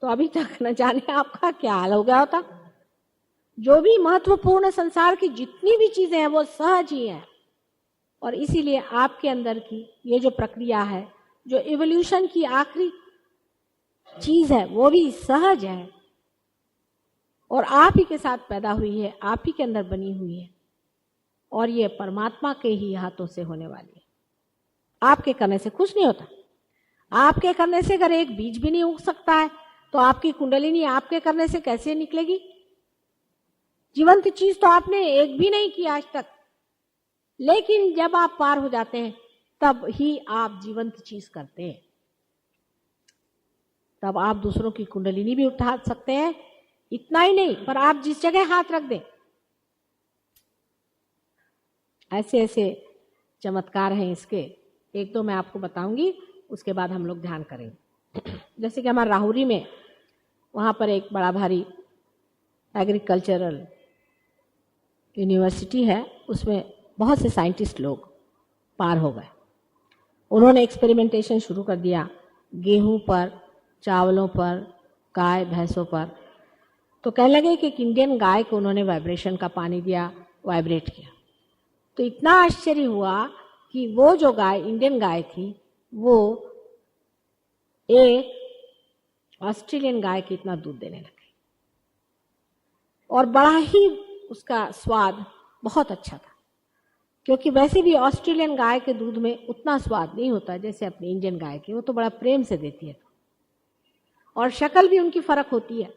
तो अभी तक न जाने आपका क्या हाल हो गया होता। जो भी महत्वपूर्ण संसार की जितनी भी चीजें हैं वो सहज ही हैं, और इसीलिए आपके अंदर की ये जो प्रक्रिया है, जो इवोल्यूशन की आखिरी चीज है, वो भी सहज है, और आप ही के साथ पैदा हुई है, आप ही के अंदर बनी हुई है, और ये परमात्मा के ही हाथों से होने वाली है। आपके करने से कुछ नहीं होता। आपके करने से अगर एक बीज भी नहीं उग सकता है, तो आपकी कुंडलिनी आपके करने से कैसे निकलेगी? जीवंत चीज तो आपने एक भी नहीं की आज तक, लेकिन जब आप पार हो जाते हैं तब ही आप जीवंत चीज करते हैं। तब आप दूसरों की कुंडलिनी भी उठा सकते हैं। इतना ही नहीं, पर आप जिस जगह हाथ रख दें, ऐसे ऐसे चमत्कार हैं इसके। एक तो मैं आपको बताऊंगी, उसके बाद हम लोग ध्यान करेंगे। जैसे कि हमारे राहुरी में, वहां पर एक बड़ा भारी एग्रीकल्चरल यूनिवर्सिटी है, उसमें बहुत से साइंटिस्ट लोग पार हो गए। उन्होंने एक्सपेरिमेंटेशन शुरू कर दिया गेहूं पर, चावलों पर, गाय भैंसों पर। तो कहने लगे कि एक इंडियन गाय को उन्होंने वाइब्रेशन का पानी दिया, वाइब्रेट किया। तो इतना आश्चर्य हुआ कि वो जो गाय, इंडियन गाय थी, वो एक ऑस्ट्रेलियन गाय के इतना दूध देने लगे, और बड़ा ही उसका स्वाद बहुत अच्छा था, क्योंकि वैसे भी ऑस्ट्रेलियन गाय के दूध में उतना स्वाद नहीं होता जैसे अपनी इंडियन गाय के। वो तो बड़ा प्रेम से देती है, और शक्ल भी उनकी फर्क होती है।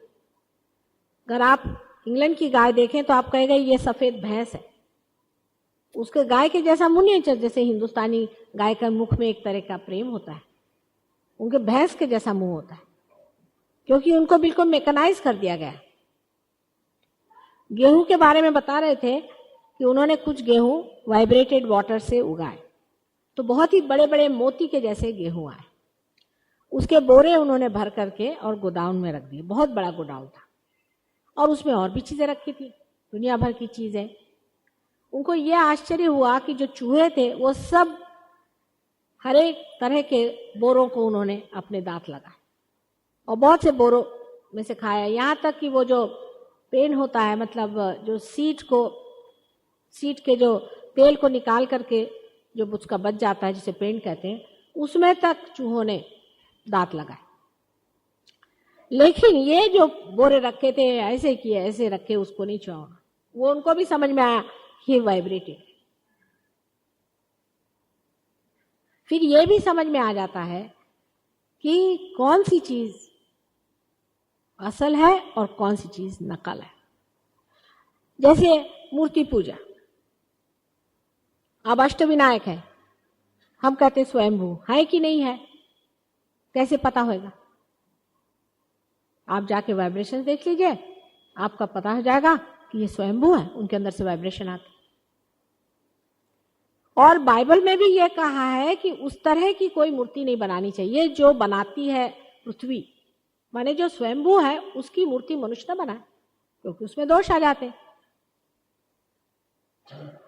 अगर आप इंग्लैंड की गाय देखें तो आप कहेंगे ये सफेद भैंस है, उसके गाय के जैसा मुंह नहीं, जैसे हिंदुस्तानी गाय का मुख में एक तरह का प्रेम होता है, उनके भैंस के जैसा मुंह होता है, क्योंकि उनको बिल्कुल मैकेनाइज कर दिया गया। गेहूं के बारे में बता रहे थे कि उन्होंने कुछ गेहूं वाइब्रेटेड वाटर से उगाए, तो बहुत ही बड़े बड़े मोती के जैसे गेहूं आए, उसके बोरे उन्होंने भर करके और गोडाउन में रख दिए। बहुत बड़ा गोडाउन था और उसमें और भी चीजें रखी थी, दुनिया भर की चीजें। उनको ये आश्चर्य हुआ कि जो चूहे थे वो सब हर एक तरह के बोरों को उन्होंने अपने दांत लगाए और बहुत से बोरों में से खाया। यहाँ तक कि वो जो पेन होता है, मतलब जो सीट के जो तेल को निकाल करके जो उसका बच जाता है जिसे पेन कहते हैं, उसमें तक चूहों ने दांत लगाए। लेकिन ये जो बोरे रखे थे ऐसे किए, ऐसे रखे, उसको नहीं छुआ। वो उनको भी समझ में आया कि वाइब्रेटेड। फिर ये भी समझ में आ जाता है कि कौन सी चीज असल है और कौन सी चीज नकल है। जैसे मूर्ति पूजा, अब अष्टविनायक है, हम कहते स्वयंभू है कि नहीं है, कैसे पता होगा? आप जाके वाइब्रेशन देख लीजिए, आपका पता हो जाएगा कि ये स्वयंभू है, उनके अंदर से वाइब्रेशन आती। और बाइबल में भी ये कहा है कि उस तरह की कोई मूर्ति नहीं बनानी चाहिए जो बनाती है पृथ्वी, माने जो स्वयंभू है उसकी मूर्ति मनुष्य न बनाए, क्योंकि उसमें दोष आ जाते।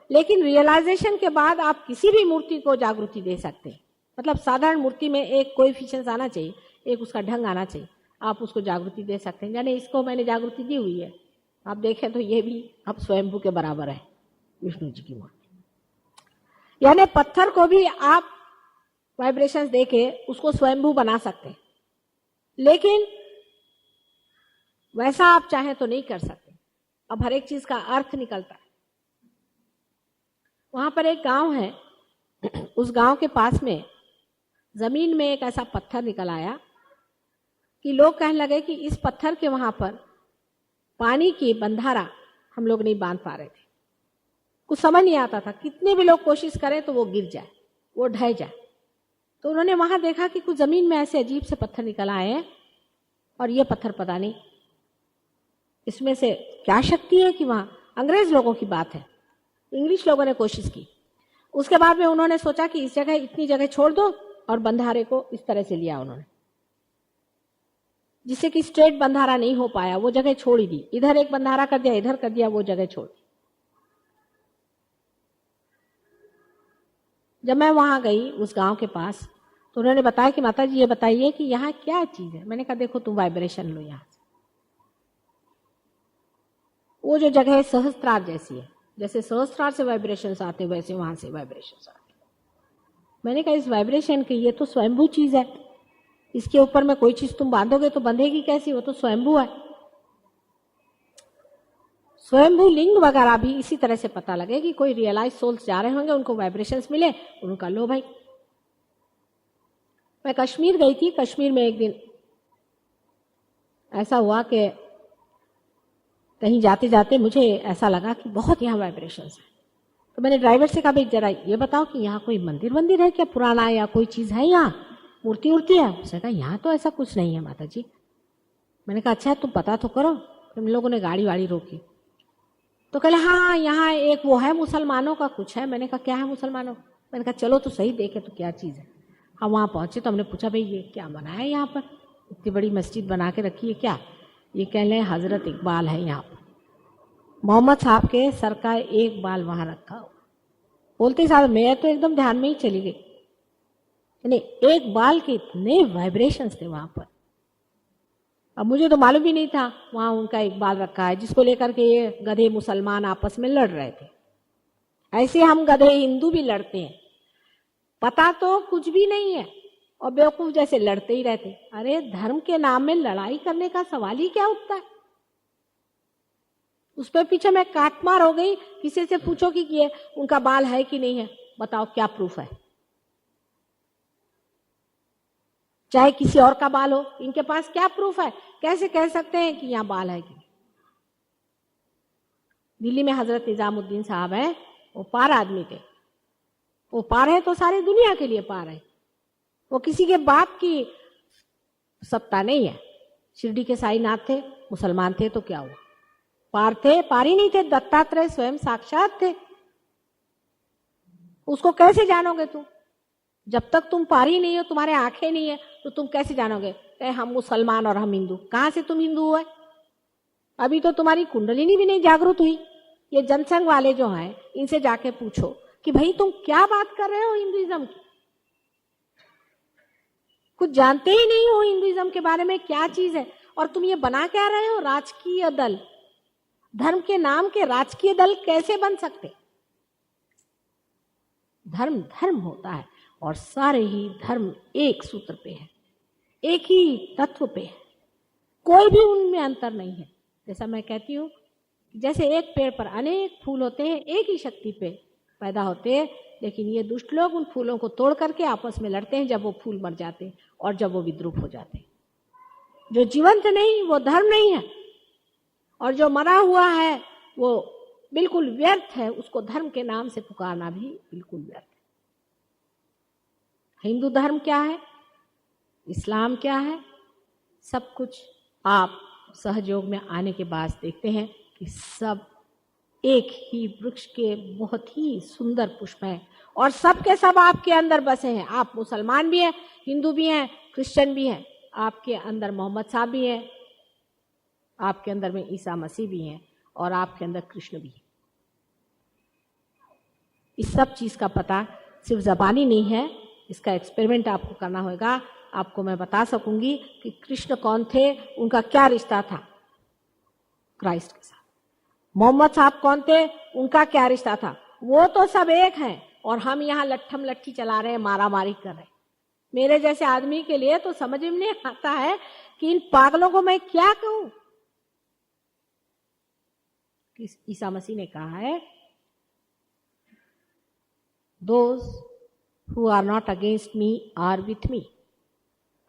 लेकिन रियलाइजेशन के बाद आप किसी भी मूर्ति को जागृति दे सकते हैं। मतलब साधारण मूर्ति में एक कोएफिशिएंट आना चाहिए, एक उसका ढंग आना चाहिए, आप उसको जागृति दे सकते हैं। यानी इसको मैंने जागृति दी हुई है, आप देखें तो ये भी अब स्वयंभू के बराबर है, विष्णु जी की मूर्ति। यानी पत्थर को भी आप वाइब्रेशंस देके उसको स्वयंभू बना सकते हैं, लेकिन वैसा आप चाहें तो नहीं कर सकते। अब हर एक चीज का अर्थ निकलता है। वहां पर एक गांव है, उस गांव के पास में जमीन में एक ऐसा पत्थर निकल आया कि लोग कहने लगे कि इस पत्थर के वहां पर पानी की बंधारा हम लोग नहीं बांध पा रहे थे। कुछ समझ नहीं आता था, कितने भी लोग कोशिश करें तो वो गिर जाए, वो ढह जाए। तो उन्होंने वहां देखा कि कुछ जमीन में ऐसे अजीब से पत्थर निकल आए हैं और ये पत्थर पता नहीं इसमें से क्या शक्ति है कि वहां, अंग्रेज लोगों की बात है, इंग्लिश लोगों ने कोशिश की। उसके बाद में उन्होंने सोचा कि इस जगह इतनी जगह छोड़ दो और बंधारे को इस तरह से लिया उन्होंने, जिससे कि स्ट्रेट बंधारा नहीं हो पाया, वो जगह छोड़ ही दी। इधर एक बंधारा कर दिया, इधर कर दिया, वो जगह छोड़ दी। जब मैं वहां गई उस गांव के पास तो उन्होंने बताया कि माता जी ये बताइए कि यहाँ क्या चीज है। मैंने कहा देखो तुम वाइब्रेशन लो यहाँ से। वो जो जगह है सहस्त्रार जैसी है, जैसे सहस्त्रार से वाइब्रेशन आते वैसे वहां से वाइब्रेशन आते। मैंने कहा इस वाइब्रेशन की ये तो स्वयंभू चीज है, इसके ऊपर में कोई चीज तुम बांधोगे तो बंधेगी कैसी, वो तो स्वयंभू है। स्वयंभू लिंग वगैरह भी इसी तरह से पता लगे कि कोई रियलाइज सोल्स जा रहे होंगे, उनको वाइब्रेशंस मिले, उनका लो भाई। मैं कश्मीर गई थी, कश्मीर में एक दिन ऐसा हुआ कि कहीं जाते जाते मुझे ऐसा लगा कि बहुत यहाँ वाइब्रेशंस है। तो मैंने ड्राइवर से कहा भाई जरा ये बताओ कि यहाँ कोई मंदिर है क्या पुराना, या कोई चीज है यहाँ, मूर्ति उर्ति है? उसने कहा यहाँ तो ऐसा कुछ नहीं है माता जी। मैंने कहा अच्छा तुम पता तो करो। तो हम लोगों ने गाड़ी वाड़ी रोकी तो कहले हाँ यहाँ एक वो है मुसलमानों का कुछ है। मैंने कहा क्या है मुसलमानों? मैंने कहा चलो तो सही देखे तो क्या चीज़ है। हम वहाँ पहुँचे तो हमने पूछा भाई ये क्या बना है यहाँ पर, इतनी बड़ी मस्जिद बना के रखी है क्या? ये कह रहे हजरत इकबाल है यहाँ पर, मोहम्मद साहब के सर का एक बाल वहाँ रखा हुआ। बोलते साथ मैं तो एकदम ध्यान में ही चली गई, यानी एक बाल के इतने वाइब्रेशंस थे वहां पर। अब मुझे तो मालूम भी नहीं था वहां उनका एक बाल रखा है, जिसको लेकर के ये गधे मुसलमान आपस में लड़ रहे थे। ऐसे हम गधे हिंदू भी लड़ते हैं, पता तो कुछ भी नहीं है और बेवकूफ जैसे लड़ते ही रहते। अरे धर्म के नाम में लड़ाई करने का सवाल ही क्या उठता है? उस पर पीछे मैं काटमार हो गई। किसी से पूछो कि ये उनका बाल है कि नहीं है, बताओ क्या प्रूफ है? चाहे किसी और का बाल हो, इनके पास क्या प्रूफ है? कैसे कह सकते हैं कि यहाँ बाल है कि? दिल्ली में हजरत निजामुद्दीन साहब है, वो पार आदमी थे। वो पार है तो सारी दुनिया के लिए पार है, वो किसी के बाप की सत्ता नहीं है। शिरडी के साईनाथ थे, मुसलमान थे तो क्या हुआ? पार थे, पार ही नहीं थे। दत्तात्रेय स्वयं साक्षात थे, उसको कैसे जानोगे तुम? जब तक तुम पारी नहीं हो, तुम्हारे आंखें नहीं है, तो तुम कैसे जानोगे कि हम मुसलमान और हम हिंदू? कहां से तुम हिंदू हुए? अभी तो तुम्हारी कुंडलिनी भी नहीं जागृत हुई। ये जनसंघ वाले जो हैं, इनसे जाके पूछो कि भाई तुम क्या बात कर रहे हो हिंदुइज्म की? कुछ जानते ही नहीं हो हिंदुइज्म के बारे में, क्या चीज है। और तुम ये बना क्या रहे हो? राजकीय दल। धर्म के नाम के राजकीय दल कैसे बन सकते? धर्म धर्म होता है और सारे ही धर्म एक सूत्र पे है, एक ही तत्व पे है, कोई भी उनमें अंतर नहीं है। जैसा मैं कहती हूँ, जैसे एक पेड़ पर अनेक फूल होते हैं, एक ही शक्ति पे पैदा होते हैं, लेकिन ये दुष्ट लोग उन फूलों को तोड़ करके आपस में लड़ते हैं जब वो फूल मर जाते हैं और जब वो विद्रूप हो जाते हैं। जो जीवंत नहीं वो धर्म नहीं है, और जो मरा हुआ है वो बिल्कुल व्यर्थ है। उसको धर्म के नाम से पुकारना भी बिल्कुल व्यर्थ है। हिंदू धर्म क्या है, इस्लाम क्या है, सब कुछ आप सहयोग में आने के बाद देखते हैं कि सब एक ही वृक्ष के बहुत ही सुंदर पुष्प हैं और सब के सब आपके अंदर बसे हैं। आप मुसलमान भी हैं, हिंदू भी हैं, क्रिश्चियन भी हैं, आपके अंदर मोहम्मद साहब भी हैं, आपके अंदर में ईसा मसीह भी हैं और आपके अंदर कृष्ण भी है। इस सब चीज का पता सिर्फ जबानी नहीं है, इसका एक्सपेरिमेंट आपको करना होगा। आपको मैं बता सकूंगी कि कृष्ण कौन थे, उनका क्या रिश्ता था क्राइस्ट के साथ। मोहम्मद साहब कौन थे, उनका क्या रिश्ता था। वो तो सब एक हैं और हम यहाँ लट्ठम लट्ठी चला रहे हैं, मारा मारी कर रहे हैं। मेरे जैसे आदमी के लिए तो समझ में नहीं आता है कि इन पागलों को मैं क्या कहूं। ईसा मसीह ने कहा है, Those who are not against me are with me।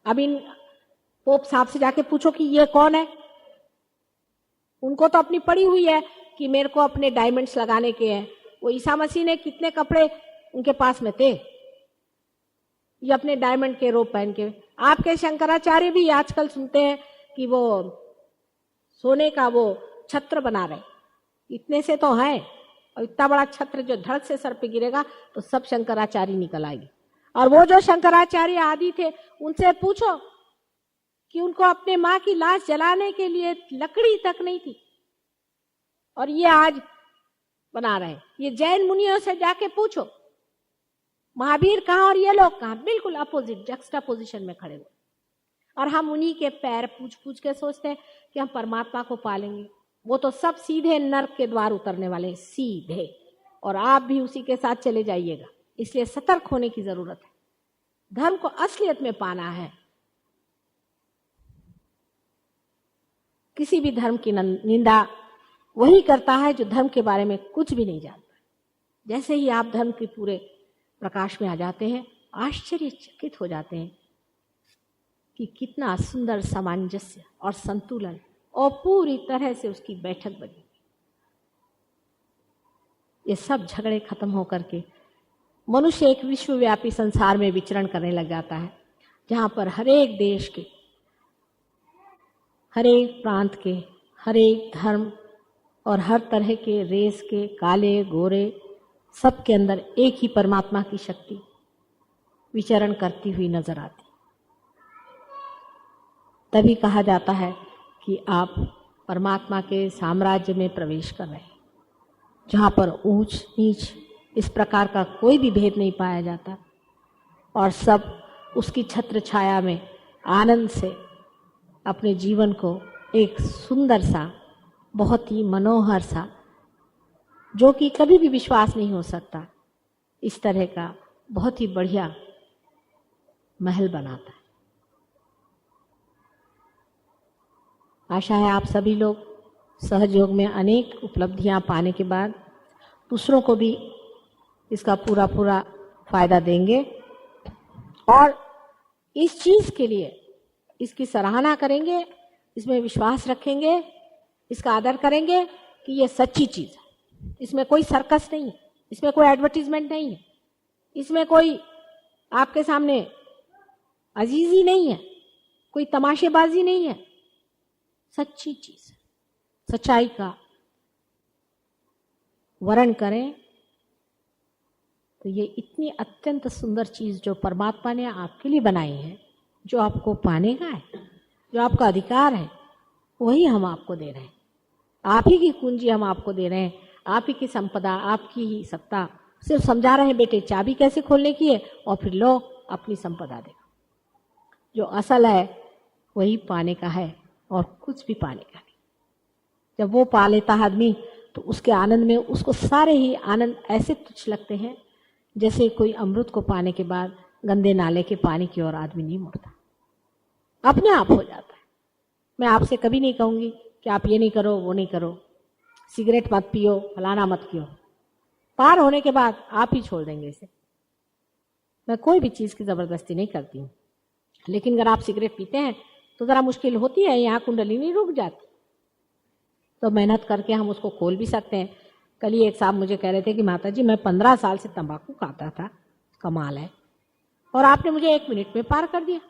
अब इन पोप साहब से जाके पूछो कि ये कौन है। उनको तो अपनी पड़ी हुई है कि मेरे को अपने डायमंड्स लगाने के हैं। वो ईसा मसीह ने कितने कपड़े उनके पास में थे, ये अपने डायमंड के रोब पहन के। आपके शंकराचार्य भी आजकल सुनते हैं कि वो सोने का वो छत्र बना रहे, इतने से तो है, और इतना बड़ा छत्र जो धड़ से सर पे गिरेगा तो सब शंकराचार्य निकल आएगी। और वो जो शंकराचार्य आदि थे उनसे पूछो कि उनको अपने माँ की लाश जलाने के लिए लकड़ी तक नहीं थी, और ये आज बना रहे। ये जैन मुनियों से जाके पूछो महावीर कहाँ और ये लोग कहाँ, बिल्कुल अपोजिट जक्स्टा पोजिशन में खड़े हुए। और हम उन्हीं के पैर पूछ पूछ के सोचते हैं कि हम परमात्मा को पालेंगे। वो तो सब सीधे नर्क के द्वार उतरने वाले, सीधे, और आप भी उसी के साथ चले जाइएगा। इसलिए सतर्क होने की जरूरत है। धर्म को असलियत में पाना है। किसी भी धर्म की निंदा वही करता है जो धर्म के बारे में कुछ भी नहीं जानता। जैसे ही आप धर्म के पूरे प्रकाश में आ जाते हैं, आश्चर्यचकित हो जाते हैं कि कितना सुंदर सामंजस्य और संतुलन और पूरी तरह से उसकी बैठक बनी। ये सब झगड़े खत्म होकर के मनुष्य एक विश्वव्यापी संसार में विचरण करने लग जाता है, जहां पर हर एक देश के, हर एक प्रांत के, हर एक धर्म और हर तरह के रेस के, काले गोरे, सबके अंदर एक ही परमात्मा की शक्ति विचरण करती हुई नजर आती। तभी कहा जाता है कि आप परमात्मा के साम्राज्य में प्रवेश कर रहे हैं, जहाँ पर ऊंच नीच इस प्रकार का कोई भी भेद नहीं पाया जाता और सब उसकी छत्र छाया में आनंद से अपने जीवन को एक सुंदर सा, बहुत ही मनोहर सा, जो कि कभी भी विश्वास नहीं हो सकता, इस तरह का बहुत ही बढ़िया महल बनाता है। आशा है आप सभी लोग सहयोग में अनेक उपलब्धियां पाने के बाद दूसरों को भी इसका पूरा पूरा फायदा देंगे और इस चीज के लिए इसकी सराहना करेंगे, इसमें विश्वास रखेंगे, इसका आदर करेंगे कि ये सच्ची चीज है। इसमें कोई सर्कस नहीं है, इसमें कोई एडवर्टीजमेंट नहीं है, इसमें कोई आपके सामने अजीजी नहीं है, कोई तमाशेबाजी नहीं है। सच्ची चीज, सच्चाई का वर्ण करें, तो ये इतनी अत्यंत सुंदर चीज़ जो परमात्मा ने आपके लिए बनाई है, जो आपको पाने का है, जो आपका अधिकार है, वही हम आपको दे रहे हैं। आप ही की कुंजी हम आपको दे रहे हैं, आप ही की संपदा, आपकी ही सत्ता। सिर्फ समझा रहे हैं बेटे चाबी कैसे खोलने की है, और फिर लो अपनी संपदा देखो। जो असल है वही पाने का है और कुछ भी पाने का नहीं। जब वो पा लेता है आदमी तो उसके आनंद में उसको सारे ही आनंद ऐसे तुच्छ लगते हैं जैसे कोई अमृत को पाने के बाद गंदे नाले के पानी की ओर आदमी नहीं मुड़ता, अपने आप हो जाता है। मैं आपसे कभी नहीं कहूंगी कि आप ये नहीं करो वो नहीं करो, सिगरेट मत पियो, फलाना मत पियो। पार होने के बाद आप ही छोड़ देंगे इसे। मैं कोई भी चीज़ की ज़बरदस्ती नहीं करती हूँ, लेकिन अगर आप सिगरेट पीते हैं तो ज़रा मुश्किल होती है, यहाँ कुंडलिनी रुक जाती, तो मेहनत करके हम उसको खोल भी सकते हैं। कल ही एक साहब मुझे कह रहे थे कि माता जी मैं 15 साल से तंबाकू खाता था, कमाल है, और आपने मुझे 1 मिनट में पार कर दिया।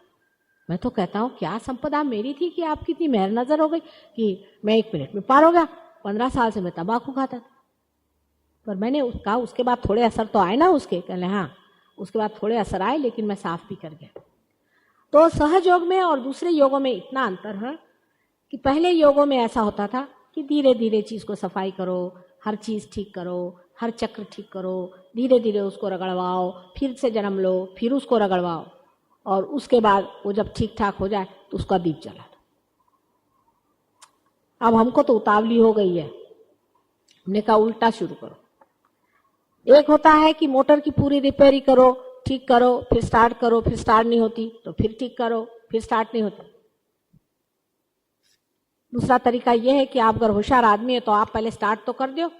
मैं तो कहता हूँ क्या संपदा मेरी थी कि आपकी इतनी मेहर नजर हो गई कि मैं 1 मिनट में पार हो गया। 15 साल से मैं तंबाकू खाता था, पर मैंने कहा उसके बाद थोड़े असर तो आए ना उसके, कहले हाँ उसके बाद थोड़े असर आए, लेकिन मैं साफ भी कर गया। तो सहज योग में और दूसरे योगों में इतना अंतर है कि पहले योगों में ऐसा होता था कि धीरे धीरे चीज़ को सफाई करो, हर चीज़ ठीक करो, हर चक्र ठीक करो, धीरे धीरे उसको रगड़वाओ, फिर से जन्म लो, फिर उसको रगड़वाओ, और उसके बाद वो जब ठीक ठाक हो जाए तो उसका दीप जला दो। अब हमको तो उतावली हो गई है, हमने कहा उल्टा शुरू करो। एक होता है कि मोटर की पूरी रिपेयरिंग करो, ठीक करो, फिर स्टार्ट करो, फिर स्टार्ट नहीं होती तो फिर ठीक करो, फिर स्टार्ट नहीं होती। दूसरा तरीका यह है कि आप अगर होशियार आदमी है तो आप पहले स्टार्ट तो कर दो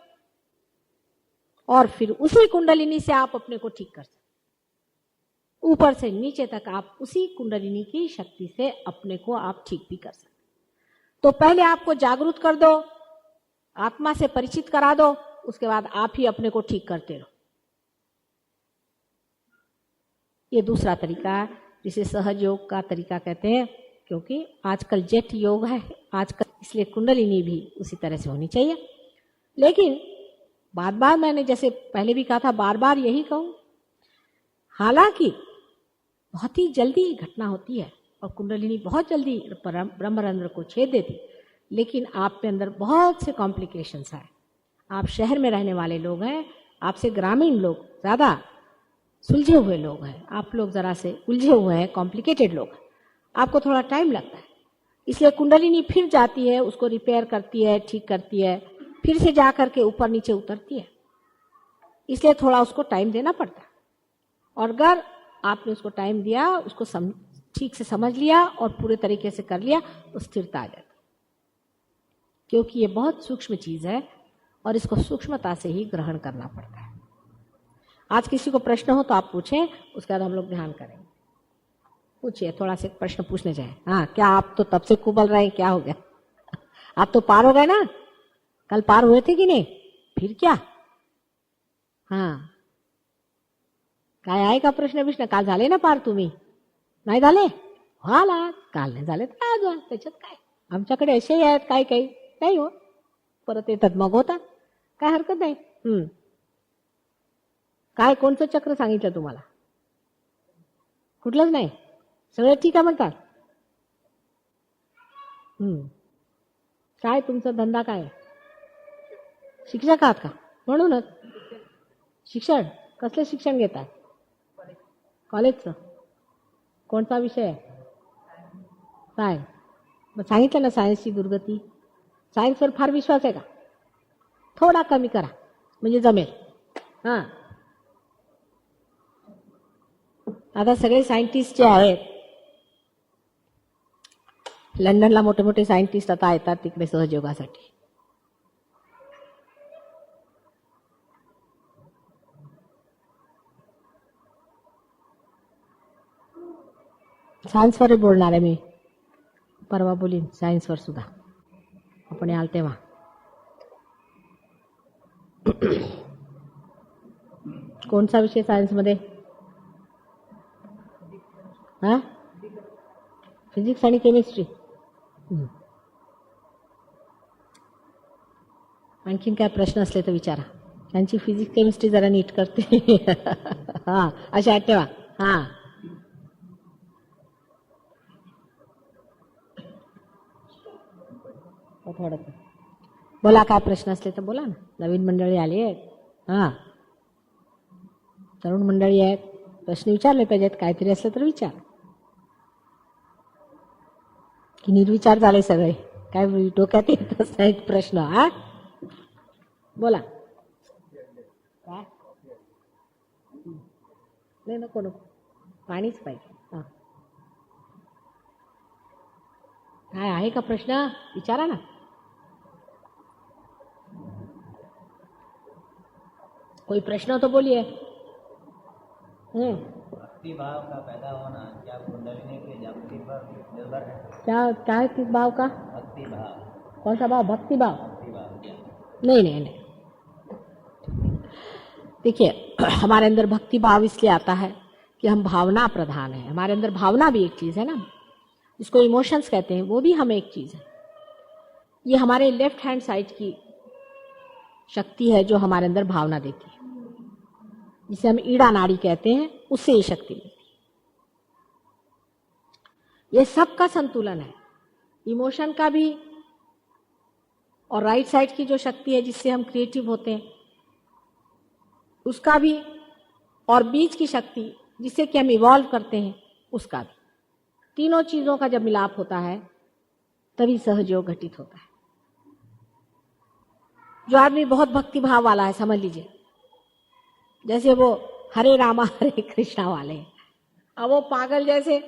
और फिर उसी कुंडलिनी से आप अपने को ठीक कर सकते, ऊपर से नीचे तक आप उसी कुंडलिनी की शक्ति से अपने को आप ठीक भी कर सकते। तो पहले आपको जागरूक कर दो, आत्मा से परिचित करा दो, उसके बाद आप ही अपने को ठीक करते रहो। ये दूसरा तरीका है जिसे सहज योग का तरीका कहते हैं, क्योंकि आजकल जेट योग है आजकल, इसलिए कुंडलिनी भी उसी तरह से होनी चाहिए। लेकिन बार बार मैंने जैसे पहले भी कहा था, बार बार यही कहूं, हालांकि बहुत ही जल्दी घटना होती है और कुंडलिनी बहुत जल्दी ब्रह्मरंध्र को छेद देती, लेकिन आप में अंदर बहुत से कॉम्प्लिकेशंस हैं। आप शहर में रहने वाले लोग हैं, आपसे ग्रामीण लोग ज़्यादा सुलझे हुए लोग हैं, आप लोग ज़रा से उलझे हुए हैं, कॉम्प्लिकेटेड लोग हैं, आपको थोड़ा टाइम लगता है। इसलिए कुंडलिनी फिर जाती है, उसको रिपेयर करती है, ठीक करती है, फिर से जा करके ऊपर नीचे उतरती है, इसलिए थोड़ा उसको टाइम देना पड़ता है। और अगर आपने उसको टाइम दिया, उसको ठीक से समझ लिया और पूरे तरीके से कर लिया तो स्थिरता आ जाती, क्योंकि ये बहुत सूक्ष्म चीज़ है और इसको सूक्ष्मता से ही ग्रहण करना पड़ता है। आज किसी को प्रश्न हो तो आप पूछें, उसके बाद हम लोग ध्यान करेंगे। पूछिए, थोड़ा से प्रश्न पूछने जाए। हाँ, क्या आप तो तब से कुबल रहे हैं, क्या हो गया? आप तो पार हो गए ना, कल पार हुए थे कि नहीं? फिर क्या? हाँ, काय आहे का प्रश्न बिश्न? काल झाले ना पार तुम्ही? नाही झाले? व्हाला, काल नाही झाले तर आज व्हा, त्याच्यात काय? आमच्याकडे असेही आहेत काही काही, नाही हो, परत येतात मग होतात, काय हरकत नाही. काय कोणतं चक्र सांगितलं तुम्हाला? कुठलंच नाही, सगळं ठीक आहे म्हणतात. काय तुमचा धंदा काय? शिक्षक आहात का? म्हणूनच शिक्षण, कसले शिक्षण घेतात? कॉलेजचं? कोणता विषय आहे? सायन्स. मग सांगितलं ना सायन्सची दुर्गती. सायन्सवर फार विश्वास आहे का? थोडा कमी करा म्हणजे जमेल. हां, आता सगळे सायंटिस्ट जे आहेत, लंडनला मोठे मोठे सायंटिस्ट आता येतात तिकडे सहजयोगासाठी. सायन्सवर बोलणार आहे मी, परवा बोलीन सायन्सवर सुद्धा, आपण याल तेव्हा. कोणता विषय सायन्समध्ये? हां, फिजिक्स आणि केमिस्ट्री. आणखीन काय प्रश्न असले तर विचारा. त्यांची फिजिक्स केमिस्ट्री जरा नीट करते. हा अशा ठेवा. हा थोडं बोला, काय प्रश्न असले तर बोला ना. नवीन मंडळी आली आहेत, हा तरुण मंडळी आहेत, प्रश्न विचारले पाहिजेत. काहीतरी असलं तर विचार. की निर्विचार झाले सगळे, काय डोक्यात येतच नाहीत प्रश्न. हा बोला. काय नाही, नको नको, पाणीच पाहिजे. हा काय आहे का प्रश्न, विचारा ना. कोई प्रश्न हो तो बोलिए. भक्ति भाव का पैदा होना क्या कुंडलिनी की जागृति पर निर्भर है? क्या किस भाव का? भक्ति भाव. कौन सा भाव? भक्ति भाव? भक्ति भाव क्या? नहीं नहीं नहीं, देखिए हमारे अंदर भक्ति भाव इसलिए आता है कि हम भावना प्रधान है. हमारे अंदर भावना भी एक चीज है ना, जिसको इमोशंस कहते हैं, वो भी हम एक चीज है. ये हमारे लेफ्ट हैंड साइड की शक्ति है जो हमारे अंदर भावना देती है, जिसे हम ईड़ा नाड़ी कहते हैं, उससे ये शक्ति मिलती है. ये सबका संतुलन है, इमोशन का भी और राइट साइड की जो शक्ति है जिससे हम क्रिएटिव होते हैं उसका भी, और बीच की शक्ति जिससे कि हम इवॉल्व करते हैं उसका भी. तीनों चीजों का जब मिलाप होता है तभी सहयोग घटित होता है. जो आदमी बहुत भक्ति भाव वाला है, समझ लीजिए जैसे वो हरे रामा हरे कृष्णा वाले हैं, अब वो पागल जैसे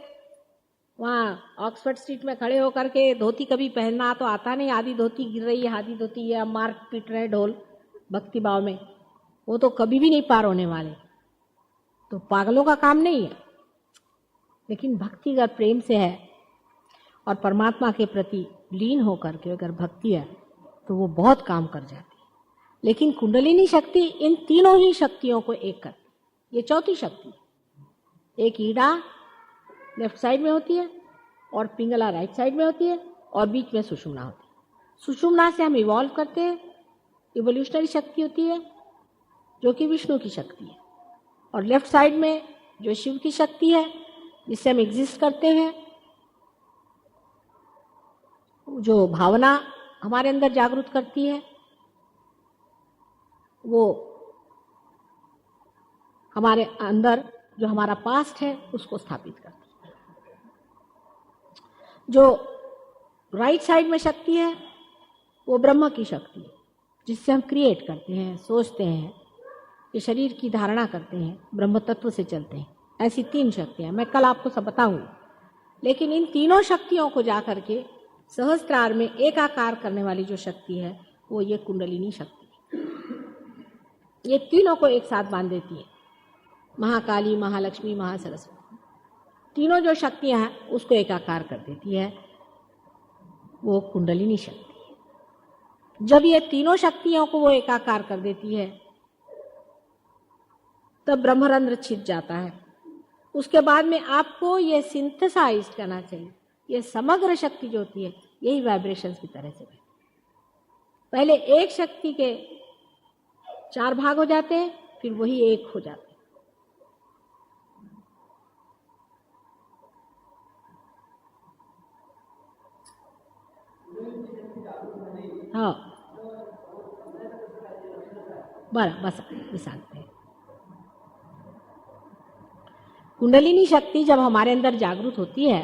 वहाँ ऑक्सफोर्ड स्ट्रीट में खड़े होकर के धोती कभी पहनना तो आता नहीं, आधी धोती गिर रही है, आधी धोती है, मार पीट रहे ढोल भक्ति भाव में, वो तो कभी भी नहीं पार होने वाले. तो पागलों का काम नहीं है. लेकिन भक्ति अगर प्रेम से है और परमात्मा के प्रति लीन होकर के अगर भक्ति है तो वो बहुत काम कर जाती है. लेकिन कुंडलिनी शक्ति इन तीनों ही शक्तियों को एक करती. ये चौथी शक्ति, एक ईड़ा लेफ्ट साइड में होती है और पिंगला राइट साइड में होती है और बीच में सुषुम्ना होती है. सुषुम्ना से हम इवॉल्व करते हैं, इवोल्यूशनरी शक्ति होती है जो कि विष्णु की शक्ति है. और लेफ्ट साइड में जो शिव की शक्ति है जिससे हम एग्जिस्ट करते हैं, जो भावना हमारे अंदर जागृत करती है, वो हमारे अंदर जो हमारा पास्ट है उसको स्थापित करती है. जो राइट साइड में शक्ति है वो ब्रह्म की शक्ति है जिससे हम क्रिएट करते हैं, सोचते हैं, ये शरीर की धारणा करते हैं, ब्रह्म तत्व से चलते हैं. ऐसी तीन शक्तियां मैं कल आपको सब बताऊंगी. लेकिन इन तीनों शक्तियों को जाकर के सहस्त्रार में एकाकार करने वाली जो शक्ति है वो ये कुंडलिनी शक्ति है. ये तीनों को एक साथ बांध देती है. महाकाली, महालक्ष्मी, महासरस्वती, तीनों जो शक्तियां हैं उसको एकाकार कर देती है, वो कुंडलिनी शक्ति है. जब ये तीनों शक्तियों को वो एकाकार कर देती है तब ब्रह्मरंध्र छिद जाता है. उसके बाद में आपको ये सिंथेसाइज करना चाहिए. ये समग्र शक्ति जो होती है यही वाइब्रेशंस की तरह से. पहले एक शक्ति के 4 भाग हो जाते हैं, फिर वही एक हो जाते हैं. हाँ बरं, बस सांगते हैं. कुंडलिनी शक्ति जब हमारे अंदर जागृत होती है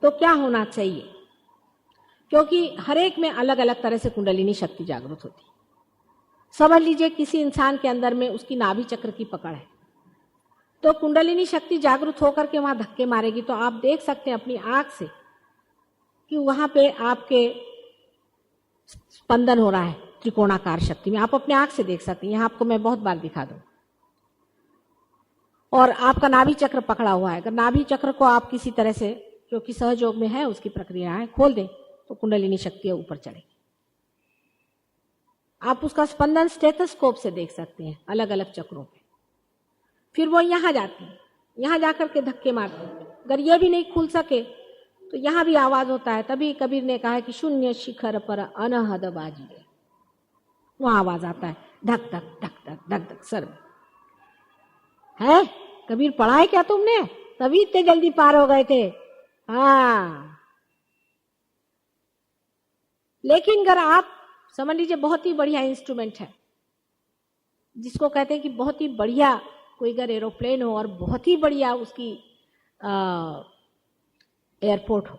तो क्या होना चाहिए, क्योंकि हर एक में अलग अलग तरह से कुंडलिनी शक्ति जागृत होती है. समझ लीजिए किसी इंसान के अंदर में उसकी नाभि चक्र की पकड़ है, तो कुंडलिनी शक्ति जागृत होकर के वहां धक्के मारेगी तो आप देख सकते हैं अपनी आंख से कि वहां पे आपके स्पंदन हो रहा है त्रिकोणाकार शक्ति में. आप अपने आंख से देख सकते हैं. यहाँ आपको मैं बहुत बार दिखा दूं. और आपका नाभि चक्र पकड़ा हुआ है. अगर नाभि चक्र को आप किसी तरह से, जो कि सहयोग में है उसकी प्रक्रिया है, खोल दें तो कुंडलिनी शक्ति ऊपर चढ़ेगी. आप उसका स्पंदन स्टेथोस्कोप से देख सकते हैं अलग अलग चक्रों पे. फिर वो यहाँ जाती है, यहाँ जाकर के धक्के मारती है. अगर ये भी नहीं खुल सके तो यहाँ भी आवाज होता है. तभी कबीर ने कहा है कि शून्य शिखर पर अनहद बाजी. वहां आवाज आता है धक धक धक धक धक धक सर में। है कबीर पढ़ा है क्या तुमने? तभी इतने जल्दी पार हो गए थे। हाँ, लेकिन अगर आप समझ लीजिए बहुत ही बढ़िया इंस्ट्रूमेंट है, जिसको कहते हैं कि बहुत ही बढ़िया कोई अगर एरोप्लेन हो और बहुत ही बढ़िया उसकी एयरपोर्ट हो,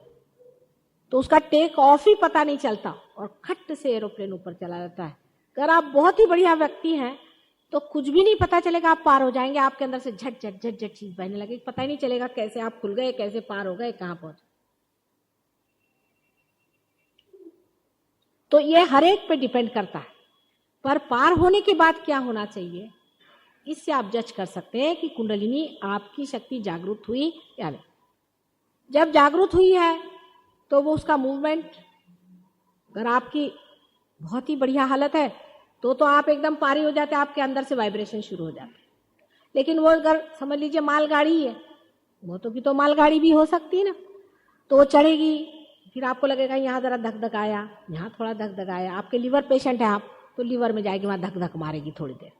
तो उसका टेक ऑफ ही पता नहीं चलता और खट से एरोप्लेन ऊपर चला जाता है। अगर आप बहुत ही बढ़िया व्यक्ति हैं तो कुछ भी नहीं पता चलेगा, आप पार हो जाएंगे। आपके अंदर से झट झट झट झट चीज बहने लगेगी, पता ही नहीं चलेगा कैसे आप खुल गए, कैसे पार हो गए, कहां पहुंचे। तो ये हर एक पे डिपेंड करता है, पर पार होने के बाद क्या होना चाहिए, इससे आप जज कर सकते हैं कि कुंडलिनी आपकी शक्ति जागृत हुई या नहीं। जब जागृत हुई है तो वो उसका मूवमेंट, अगर आपकी बहुत ही बढ़िया हालत है तो आप एकदम पारी हो जाते, आपके अंदर से वाइब्रेशन शुरू हो जाते। लेकिन वो अगर समझ लीजिए मालगाड़ी है, वो तो भी तो मालगाड़ी भी हो सकती है ना, तो वो चढ़ेगी, फिर आपको लगेगा यहाँ जरा धक धक आया, यहाँ थोड़ा धक धक आया। आपके लीवर पेशेंट है आप, तो लीवर में जाएगी, वहां धक धक मारेगी थोड़ी देर,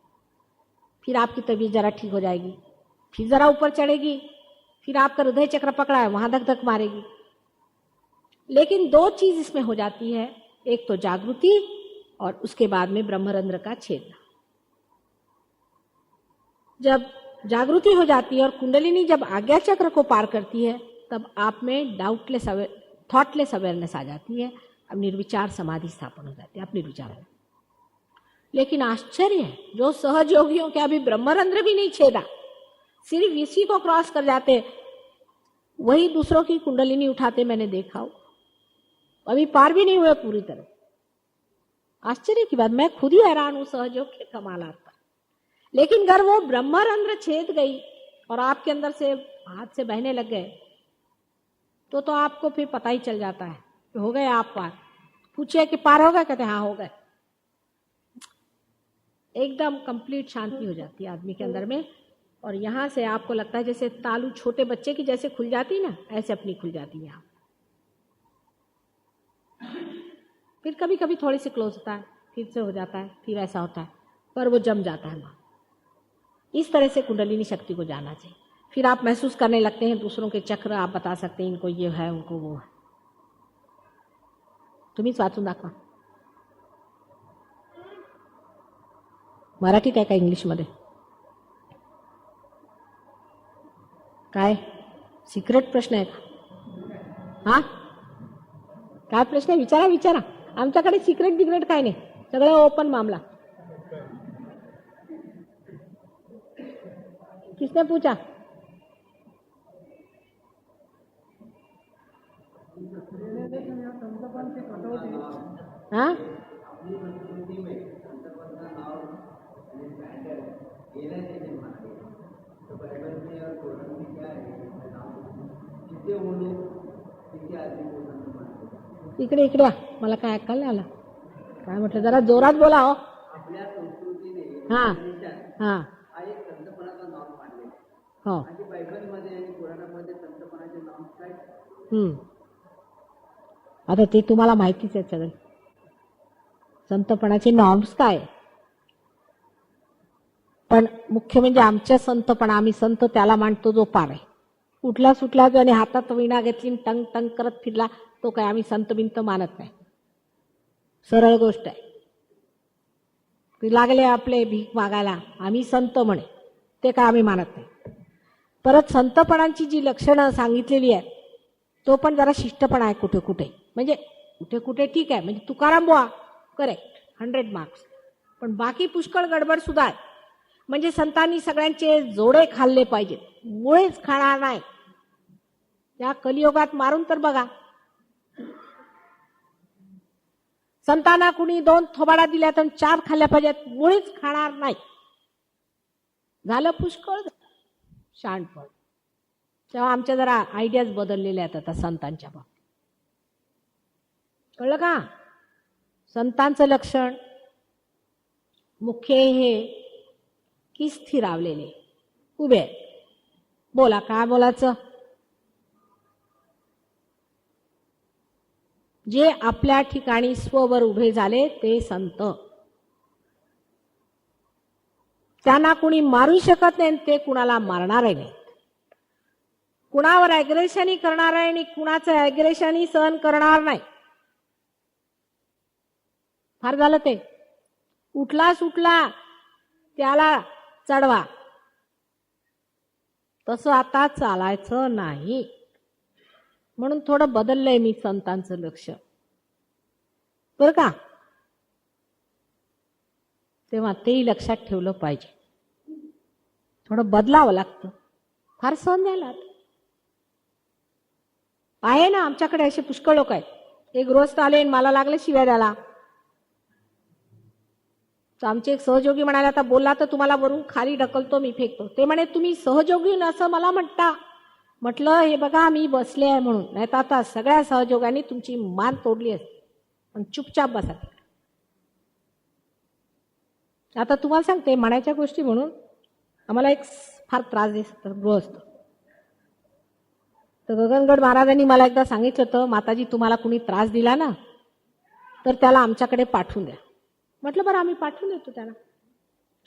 फिर आपकी तबीयत जरा ठीक हो जाएगी, फिर जरा ऊपर चढ़ेगी, फिर आपका हृदय चक्र पकड़ा है, वहां धक धक मारेगी। लेकिन दो चीज इसमें हो जाती है, एक तो जागृति और उसके बाद में ब्रह्मरंध्र का छेदना। जब जागृति हो जाती है और कुंडलिनी जब आज्ञा चक्र को पार करती है, तब आप में डाउटलेस थॉटलेस अवेयरनेस आ जाती है। अब निर्विचार समाधि स्थापन हो जाती है, आप निर्विचार हो। लेकिन आश्चर्य है, जो सहज योगियों के अभी ब्रह्मरंध्र भी नहीं छेदा, सिर्फ इसी को क्रॉस कर जाते, वही दूसरों की कुंडलिनी उठाते मैंने देखा हो, अभी पार भी नहीं हुए पूरी तरह। आश्चर्य की बात, मैं खुद ही हैरान हूं सहयोग के कमालात पर। लेकिन अगर वो ब्रह्मरंध्र छेद गई और आपके अंदर से हाथ से बहने लग गए, तो आपको फिर पता ही चल जाता है कि हो गए आप पार। पूछिए कि पार हो गए, कहते हाँ हो गए। एकदम कंप्लीट शांति हो जाती है आदमी के अंदर में, और यहां से आपको लगता है जैसे तालू छोटे बच्चे की जैसे खुल जाती ना, ऐसे अपनी खुल जाती है। फिर कभी कभी थोड़ी सी क्लोज होता है, फिर से हो जाता है, फिर ऐसा होता है, पर वो जम जाता है वहां। इस तरह से कुंडलिनी शक्ति को जाना चाहिए। फिर आप महसूस करने लगते हैं दूसरों के चक्र, आप बता सकते हैं इनको ये है, उनको वो है। तुम्हीच वाचून दाखवा, मराठीत आहे का इंग्लिशमध्ये? काय सिक्रेट प्रश्न आहे का? हा, काय प्रश्न आहे? विचारा विचारा, आमच्याकडे सिक्रेट बिग्रेट काय नाही, सगळं ओपन मामला। किसने पूछा? हाँ, इकडे इकडे या, मला काय ऐकायला आलं, काय म्हटलं, जरा जोरात बोला हो। हा हा हो, आता ते तुम्हाला माहितीच आहे सगळे संतपणाचे नॉर्म्स काय, पण मुख्य म्हणजे आमच्या संतपणा, आम्ही संत त्याला मानतो जो पार आहे। उठला सुटला जो आणि हातात वीणा घेतली टंग टंग करत फिरला, तो काय आम्ही संत बिंत मानत नाही। सरळ गोष्ट आहे। ते लागले आपले भीक मागायला, आम्ही संत म्हणे, ते काय आम्ही मानत नाही। परत संतपणाची जी लक्षणं सांगितलेली आहेत, तो पण जरा शिष्टपणा आहे कुठे कुठे, म्हणजे कुठे कुठे ठीक आहे, म्हणजे तुकाराम बुवा करेक्ट 100 मार्क्स, पण बाकी पुष्कळ गडबड सुद्धा आहे। म्हणजे संतांनी सगळ्यांचे जोडे खाल्ले पाहिजेत, मुळेच खाणार नाही। या कलियुगात मारून तर बघा, संतांना कुणी 2 थोबाडा दिल्या तर 4 खाल्ल्या पाहिजेत, मुळेच खाणार नाही, झालं पुष्कळ शहाणपण। तेव्हा आमच्या जरा आयडियाज बदललेल्या आहेत आता संतांच्या बाबतीत, कळलं का? संतांचं लक्षण मुख्य हे की स्थिरावलेले, उभे। बोला, काय बोलायचं? जे आपल्या ठिकाणी स्ववर उभे झाले ते संत। त्यांना कुणी मारू शकत नाही, ते कुणाला मारणारही नाही. कुणावर ॲग्रेशनही करणार आहे आणि कुणाचं ॲग्रेशनही सहन करणार नाही. फार झालं ते. उठला सुटला त्याला चढवा, तसं आता चालायचं नाही. म्हणून थोडं बदललंय मी संतांचं लक्ष, बरं का. तेव्हा तेही लक्षात ठेवलं पाहिजे. थोडं बदलावं लागतं. फार सहन द्यायला आहे ना. आमच्याकडे असे पुष्कळ लोक आहेत. एक गृहस्थ आले आणि मला लागले शिव्या द्यायला. तर आमचे एक सहयोगी म्हणाले, आता बोलला तर तुम्हाला वरून खाली ढकलतो, मी फेकतो. ते म्हणे, तुम्ही सहयोगी असं मला म्हणता. म्हटलं, हे बघा मी बसले आहे म्हणून, नाही तर आता सगळ्या सहयोगांनी तुमची मान तोडली असते. पण चुपचाप बसा. आता तुम्हाला सांगते, म्हणायच्या गोष्टी म्हणून आम्हाला एक फार त्रास देत गृहस्थ. तर गगनगड महाराजांनी मला एकदा सांगितलं होतं, माताजी तुम्हाला कुणी त्रास दिला ना तर त्याला आमच्याकडे पाठवून द्या. म्हटलं बरं, आम्ही पाठवून देतो त्यांना.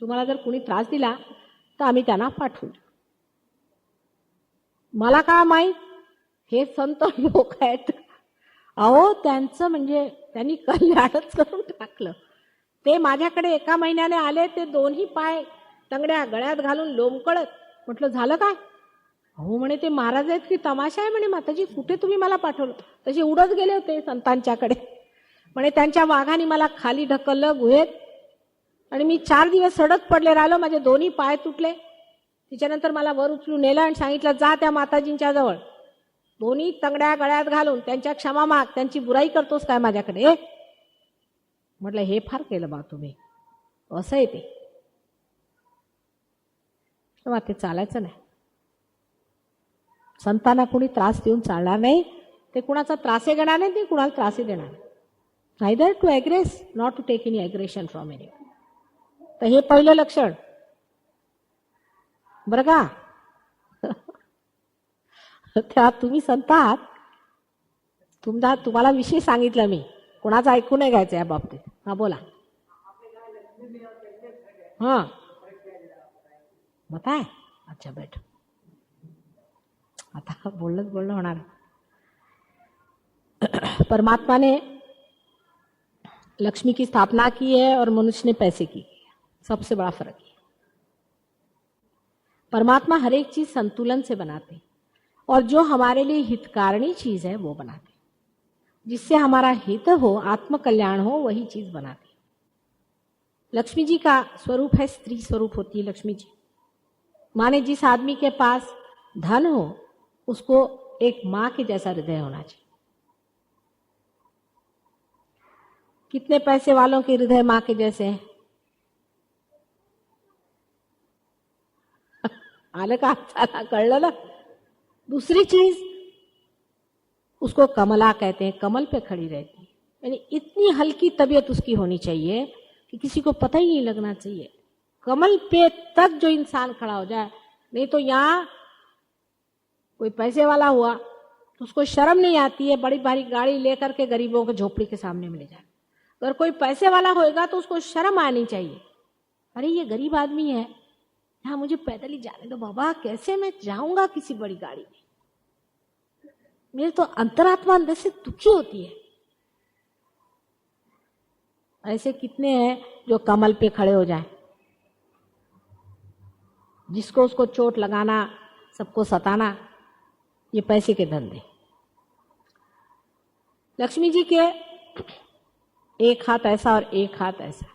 तुम्हाला जर कुणी त्रास दिला तर आम्ही त्यांना पाठवून देऊ. मला काय माहीत हे संत लोक आहेत. अहो, त्यांचं म्हणजे त्यांनी कल्याणच करून टाकलं. ते माझ्याकडे एका महिन्याने आले, ते दोन्ही पाय तंगड्या गळ्यात घालून लोंबकळत. म्हटलं झालं काय? अहो म्हणे, ते महाराज आहेत की तमाशा आहे म्हणे. माताजी कुठे तुम्ही मला पाठवलं? तसे उडत गेले होते संतांच्याकडे. म्हणे त्यांच्या वाघाने मला खाली ढकललं गुहेत आणि मी 4 दिवस सडक पडले राहिलो. माझे दोन्ही पाय तुटले. तिच्यानंतर मला वर उचलून नेलं आणि सांगितलं, जा त्या माताजींच्या जवळ, दोन्ही तंगड्या गळ्यात घालून त्यांच्या क्षमा माग. त्यांची बुराई करतोस काय माझ्याकडे? म्हटलं हे फार केलं बा तुम्ही. असं आहे ते. तेव्हा ते चालायचं नाही. संतांना कुणी त्रास देऊन चालणार नाही. ते कुणाचा त्रासही घेणार नाही, ते कुणाला त्रासही देणार नाही. Neither to aggress, not to take any aggression from any. तर हे पहिलं लक्षण, बरं का. त्या तुम्ही संत आहात, तुम्हाला विषय सांगितला मी, कोणाचं ऐकू नाही घ्यायचं या बाबतीत. हा बोला. हाँ बताए. अच्छा बैठ. आता बोलणं होणार. परमात्मा ने लक्ष्मी की स्थापना की है और मनुष्य ने पैसे की. सबसे बड़ा फर्क है. परमात्मा हर एक चीज संतुलन से बनाते और जो हमारे लिए हितकारिणी चीज है वो बनाते. जिससे हमारा हित हो, आत्मकल्याण हो, वही चीज बनाते. लक्ष्मी जी का स्वरूप है, स्त्री स्वरूप होती है लक्ष्मी जी. माने जिस आदमी के पास धन हो उसको एक मां के जैसा हृदय होना चाहिए. कितने पैसे वालों के हृदय मां के जैसे हैं? आलं का? चला कळलं ना. दूसरी चीज, उसको कमला कहते हैं, कमल पे खड़ी रहती है. यानी इतनी हल्की तबीयत उसकी होनी चाहिए कि किसी को पता ही नहीं लगना चाहिए. कमल पे तक जो इंसान खड़ा हो जाए. नहीं तो यहाँ कोई पैसे वाला हुआ तो उसको शर्म नहीं आती है बड़ी भारी गाड़ी लेकर के गरीबों के झोपड़ी के सामने मिले जाए. अगर कोई पैसे वाला होएगा तो उसको शर्म आनी चाहिए. अरे ये गरीब आदमी है, यहाँ मुझे पैदल ही जाने दो बाबा, कैसे मैं जाऊंगा किसी बड़ी गाड़ी में. मेरे तो अंतरात्मा अंदर से दुखी होती है. ऐसे कितने हैं जो कमल पे खड़े हो जाए. जिसको उसको चोट लगाना, सबको सताना, ये पैसे के धंधे. लक्ष्मी जी के एक हाथ ऐसा और एक हाथ ऐसा,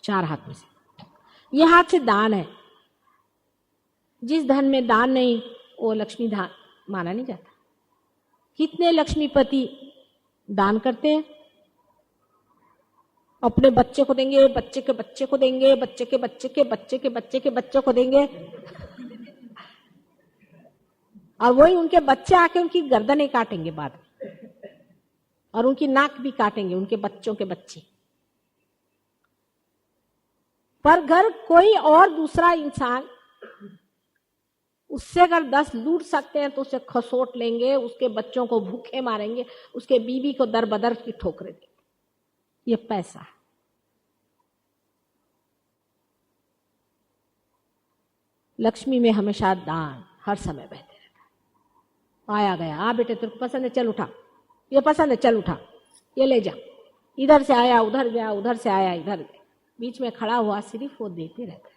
4 हाथ में से. ये हाथ से दान है. जिस धन में दान नहीं वो लक्ष्मी दान माना नहीं जाता. कितने लक्ष्मीपति दान करते हैं? अपने बच्चे को देंगे, बच्चे के बच्चे को देंगे, बच्चे के बच्चे के बच्चे के बच्चे के बच्चे को देंगे, और वही उनके बच्चे आके उनकी गर्दनें काटेंगे बाद में, और उनकी नाक भी काटेंगे उनके बच्चों के बच्चे. पर घर कोई और दूसरा इंसान उससे अगर 10 लूट सकते हैं तो उसे खसोट लेंगे, उसके बच्चों को भूखे मारेंगे, उसके बीवी को दर बदर की ठोकरें देंगे. ये पैसा. लक्ष्मी में हमेशा दान हर समय बहते रहता है। आया गया, हाँ बेटे तेरे को पसंद है चल उठा, ये पसंद है चल उठा, ये ले जा, इधर से आया उधर गया, उधर से आया इधर गया, बीच में खड़ा हुआ सिर्फ वो देते रहता है।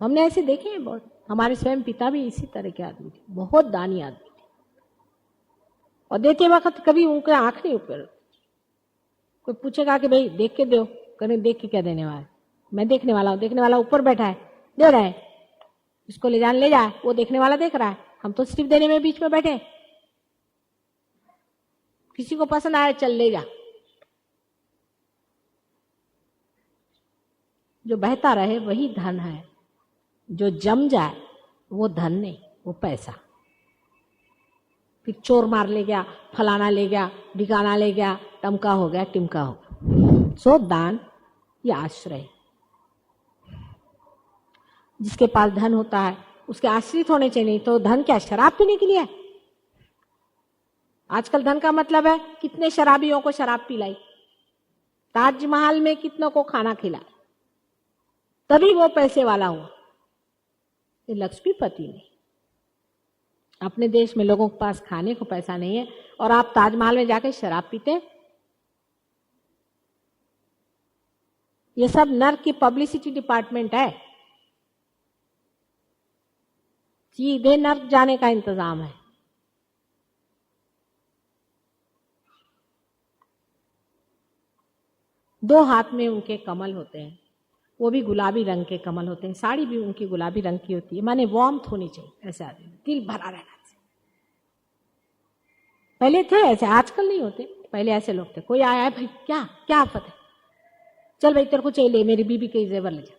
हमने ऐसे देखे हैं बहुत, हमारे स्वयं पिता भी इसी तरह के आदमी थे, बहुत दानी आदमी थे, और देते वक्त कभी उनके आंख नहीं ऊपर। कोई पूछेगा कि भाई देख के दो, करें देख के क्या देने वाला, मैं देखने वाला हूँ, देखने वाला ऊपर बैठा है दे रहा है, इसको ले जाने ले जाए, वो देखने वाला देख रहा है, हम तो सिर्फ देने में बीच में बैठे। किसी को पसंद आया चल ले जा, जो बहता रहे वही धन है, जो जम जाए वो धन नहीं, वो पैसा। फिर चोर मार ले गया, फलाना ले गया, ढिकाना ले गया, टमका हो गया, टिमका हो गया। सो दान या आश्रय, जिसके पास धन होता है उसके आश्रित होने चाहिए। नहीं तो धन क्या शराब पीने के लिए है? आजकल धन का मतलब है कितने शराबियों को शराब पिलाई, ताजमहल में कितनों को खाना खिलाया, तभी वो पैसे वाला हुआ। ये लक्ष्मीपति नहीं। अपने देश में लोगों के पास खाने को पैसा नहीं है और आप ताजमहल में जाकर शराब पीते। ये सब नर्क की पब्लिसिटी डिपार्टमेंट है, सीधे नर्क जाने का इंतजाम है। दो हाथ में उनके कमल होते हैं, वो भी गुलाबी रंग के कमल होते हैं, साड़ी भी उनकी गुलाबी रंग की होती है, माने वार्मथ होनी चाहिए ऐसे आदमी, दिल भरा रहना चाहिए। पहले थे ऐसे, आजकल नहीं होते, पहले ऐसे लोग थे। कोई आया है भाई क्या क्या आफत है, चल भाई तेरे को चाहिए, मेरी बीबी के जेवर ले जा।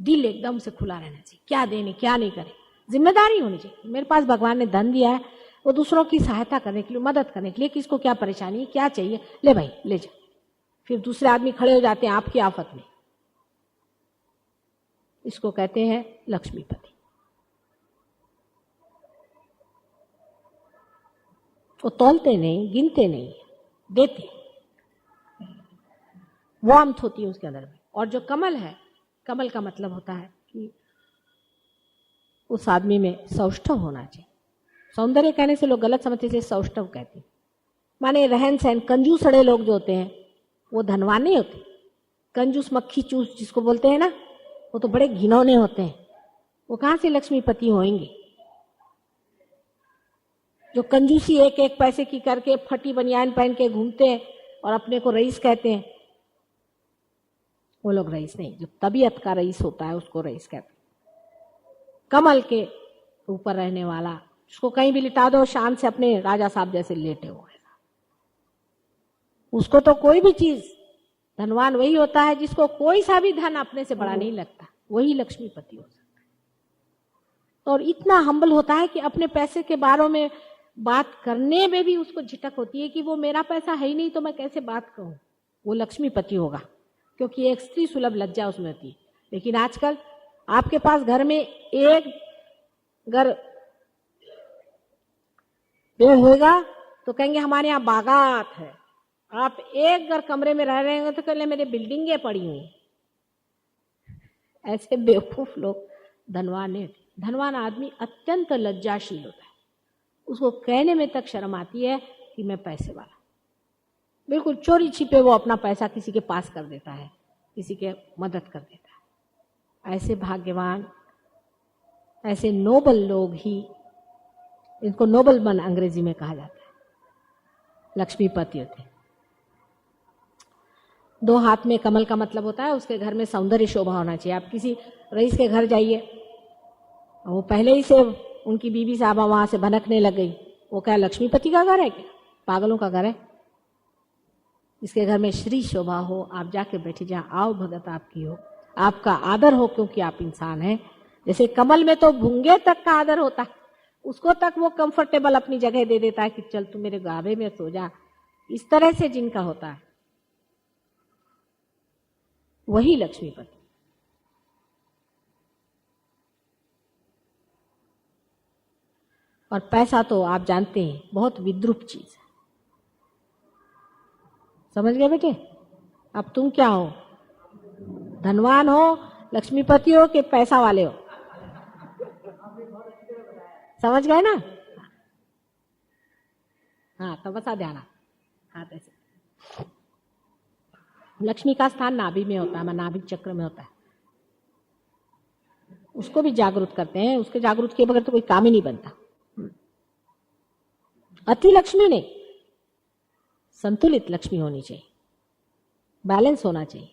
दिल एकदम से खुला रहना चाहिए, क्या देने क्या नहीं करे, जिम्मेदारी होनी चाहिए। मेरे पास भगवान ने धन दिया है, वो दूसरों की सहायता करने के लिए, मदद करने के लिए, किसको क्या परेशानी है क्या चाहिए, ले भाई ले जा। फिर दूसरे आदमी खड़े हो जाते हैं आपकी आफत में। इसको कहते हैं लक्ष्मीपति। वो तौलते नहीं, गिनते नहीं, देते। वार्मथ होती है उसके अंदर में। और जो कमल है, कमल का मतलब होता है कि उस आदमी में सौष्ठव होना चाहिए। सौंदर्य कहने से लोग गलत समझते हैं, सौष्ठव कहते हैं, माने रहन सहन। कंजूसड़े लोग जो होते हैं वो धनवान नहीं होते। कंजूस मक्खी चूस जिसको बोलते हैं ना, वो तो बड़े घिनौने होते हैं, वो कहां से लक्ष्मीपति होंगे। जो कंजूसी एक एक पैसे की करके फटी बनियान पहन के घूमते हैं और अपने को रईस कहते हैं, वो लोग रईस नहीं। जो तबीयत का रईस होता है उसको रईस कहते हैं। कमल के ऊपर रहने वाला, उसको कहीं भी लिटा दो शान से, अपने राजा साहब जैसे लेटे हुए, उसको तो कोई भी चीज, धनवान वही होता है जिसको कोई सा भी धन अपने से बड़ा नहीं लगता, वही लक्ष्मीपति हो सकता है। और इतना हम्बल होता है कि अपने पैसे के बारे में बात करने में भी उसको झिटक होती है कि वो मेरा पैसा है ही नहीं तो मैं कैसे बात कहूं। वो लक्ष्मीपति होगा, क्योंकि एक स्त्री सुलभ लज्जा उसमें होती है। लेकिन आजकल आपके पास घर में एक घर पेड़ होगा तो कहेंगे हमारे यहाँ बागात है। आप एक घर कमरे में रह रहे हैं तो कहेंगे मेरे बिल्डिंगें पड़ी हुई। ऐसे बेवकूफ लोग धनवान नहीं होते। धनवान आदमी अत्यंत लज्जाशील होता है, उसको कहने में तक शर्म आती है कि मैं पैसे वाला। बिल्कुल चोरी छिपे वो अपना पैसा किसी के पास कर देता है, किसी के मदद कर देता है। ऐसे भाग्यवान, ऐसे नोबल लोग ही, इनको नोबल मन अंग्रेजी में कहा जाता है, लक्ष्मीपति होते हैं। दो हाथ में कमल का मतलब होता है उसके घर में सौंदर्य शोभा होना चाहिए। आप किसी रईस के घर जाइए, वो पहले ही से उनकी बीवी साहबा वहां से भनकने लग गई, वो क्या लक्ष्मीपति का घर है क्या? पागलों का घर है। जिसके घर में श्री शोभा हो, आप जाके बैठे, जहाँ आओ भगत आपकी हो, आपका आदर हो, क्योंकि आप इंसान हैं। जैसे कमल में तो भूंगे तक का आदर होता है, उसको तक वो कंफर्टेबल अपनी जगह दे देता है कि चल तू मेरे गावे में सो जा। इस तरह से जिनका होता है वही लक्ष्मीपति। और पैसा तो आप जानते हैं बहुत विद्रूप चीज है। समझ गए बेटे? अब तुम क्या हो, धनवान हो लक्ष्मीपति हो कि पैसा वाले हो, समझ गए ना? हाँ, तपस्या ध्यान। हाँ, ऐसे लक्ष्मी का स्थान नाभि में होता है, नाभि चक्र में होता है। उसको भी जागरूक करते हैं, उसके जागरूक के बगैर तो कोई काम ही नहीं बनता। अति लक्ष्मी नहीं, संतुलित लक्ष्मी होनी चाहिए, बैलेंस होना चाहिए।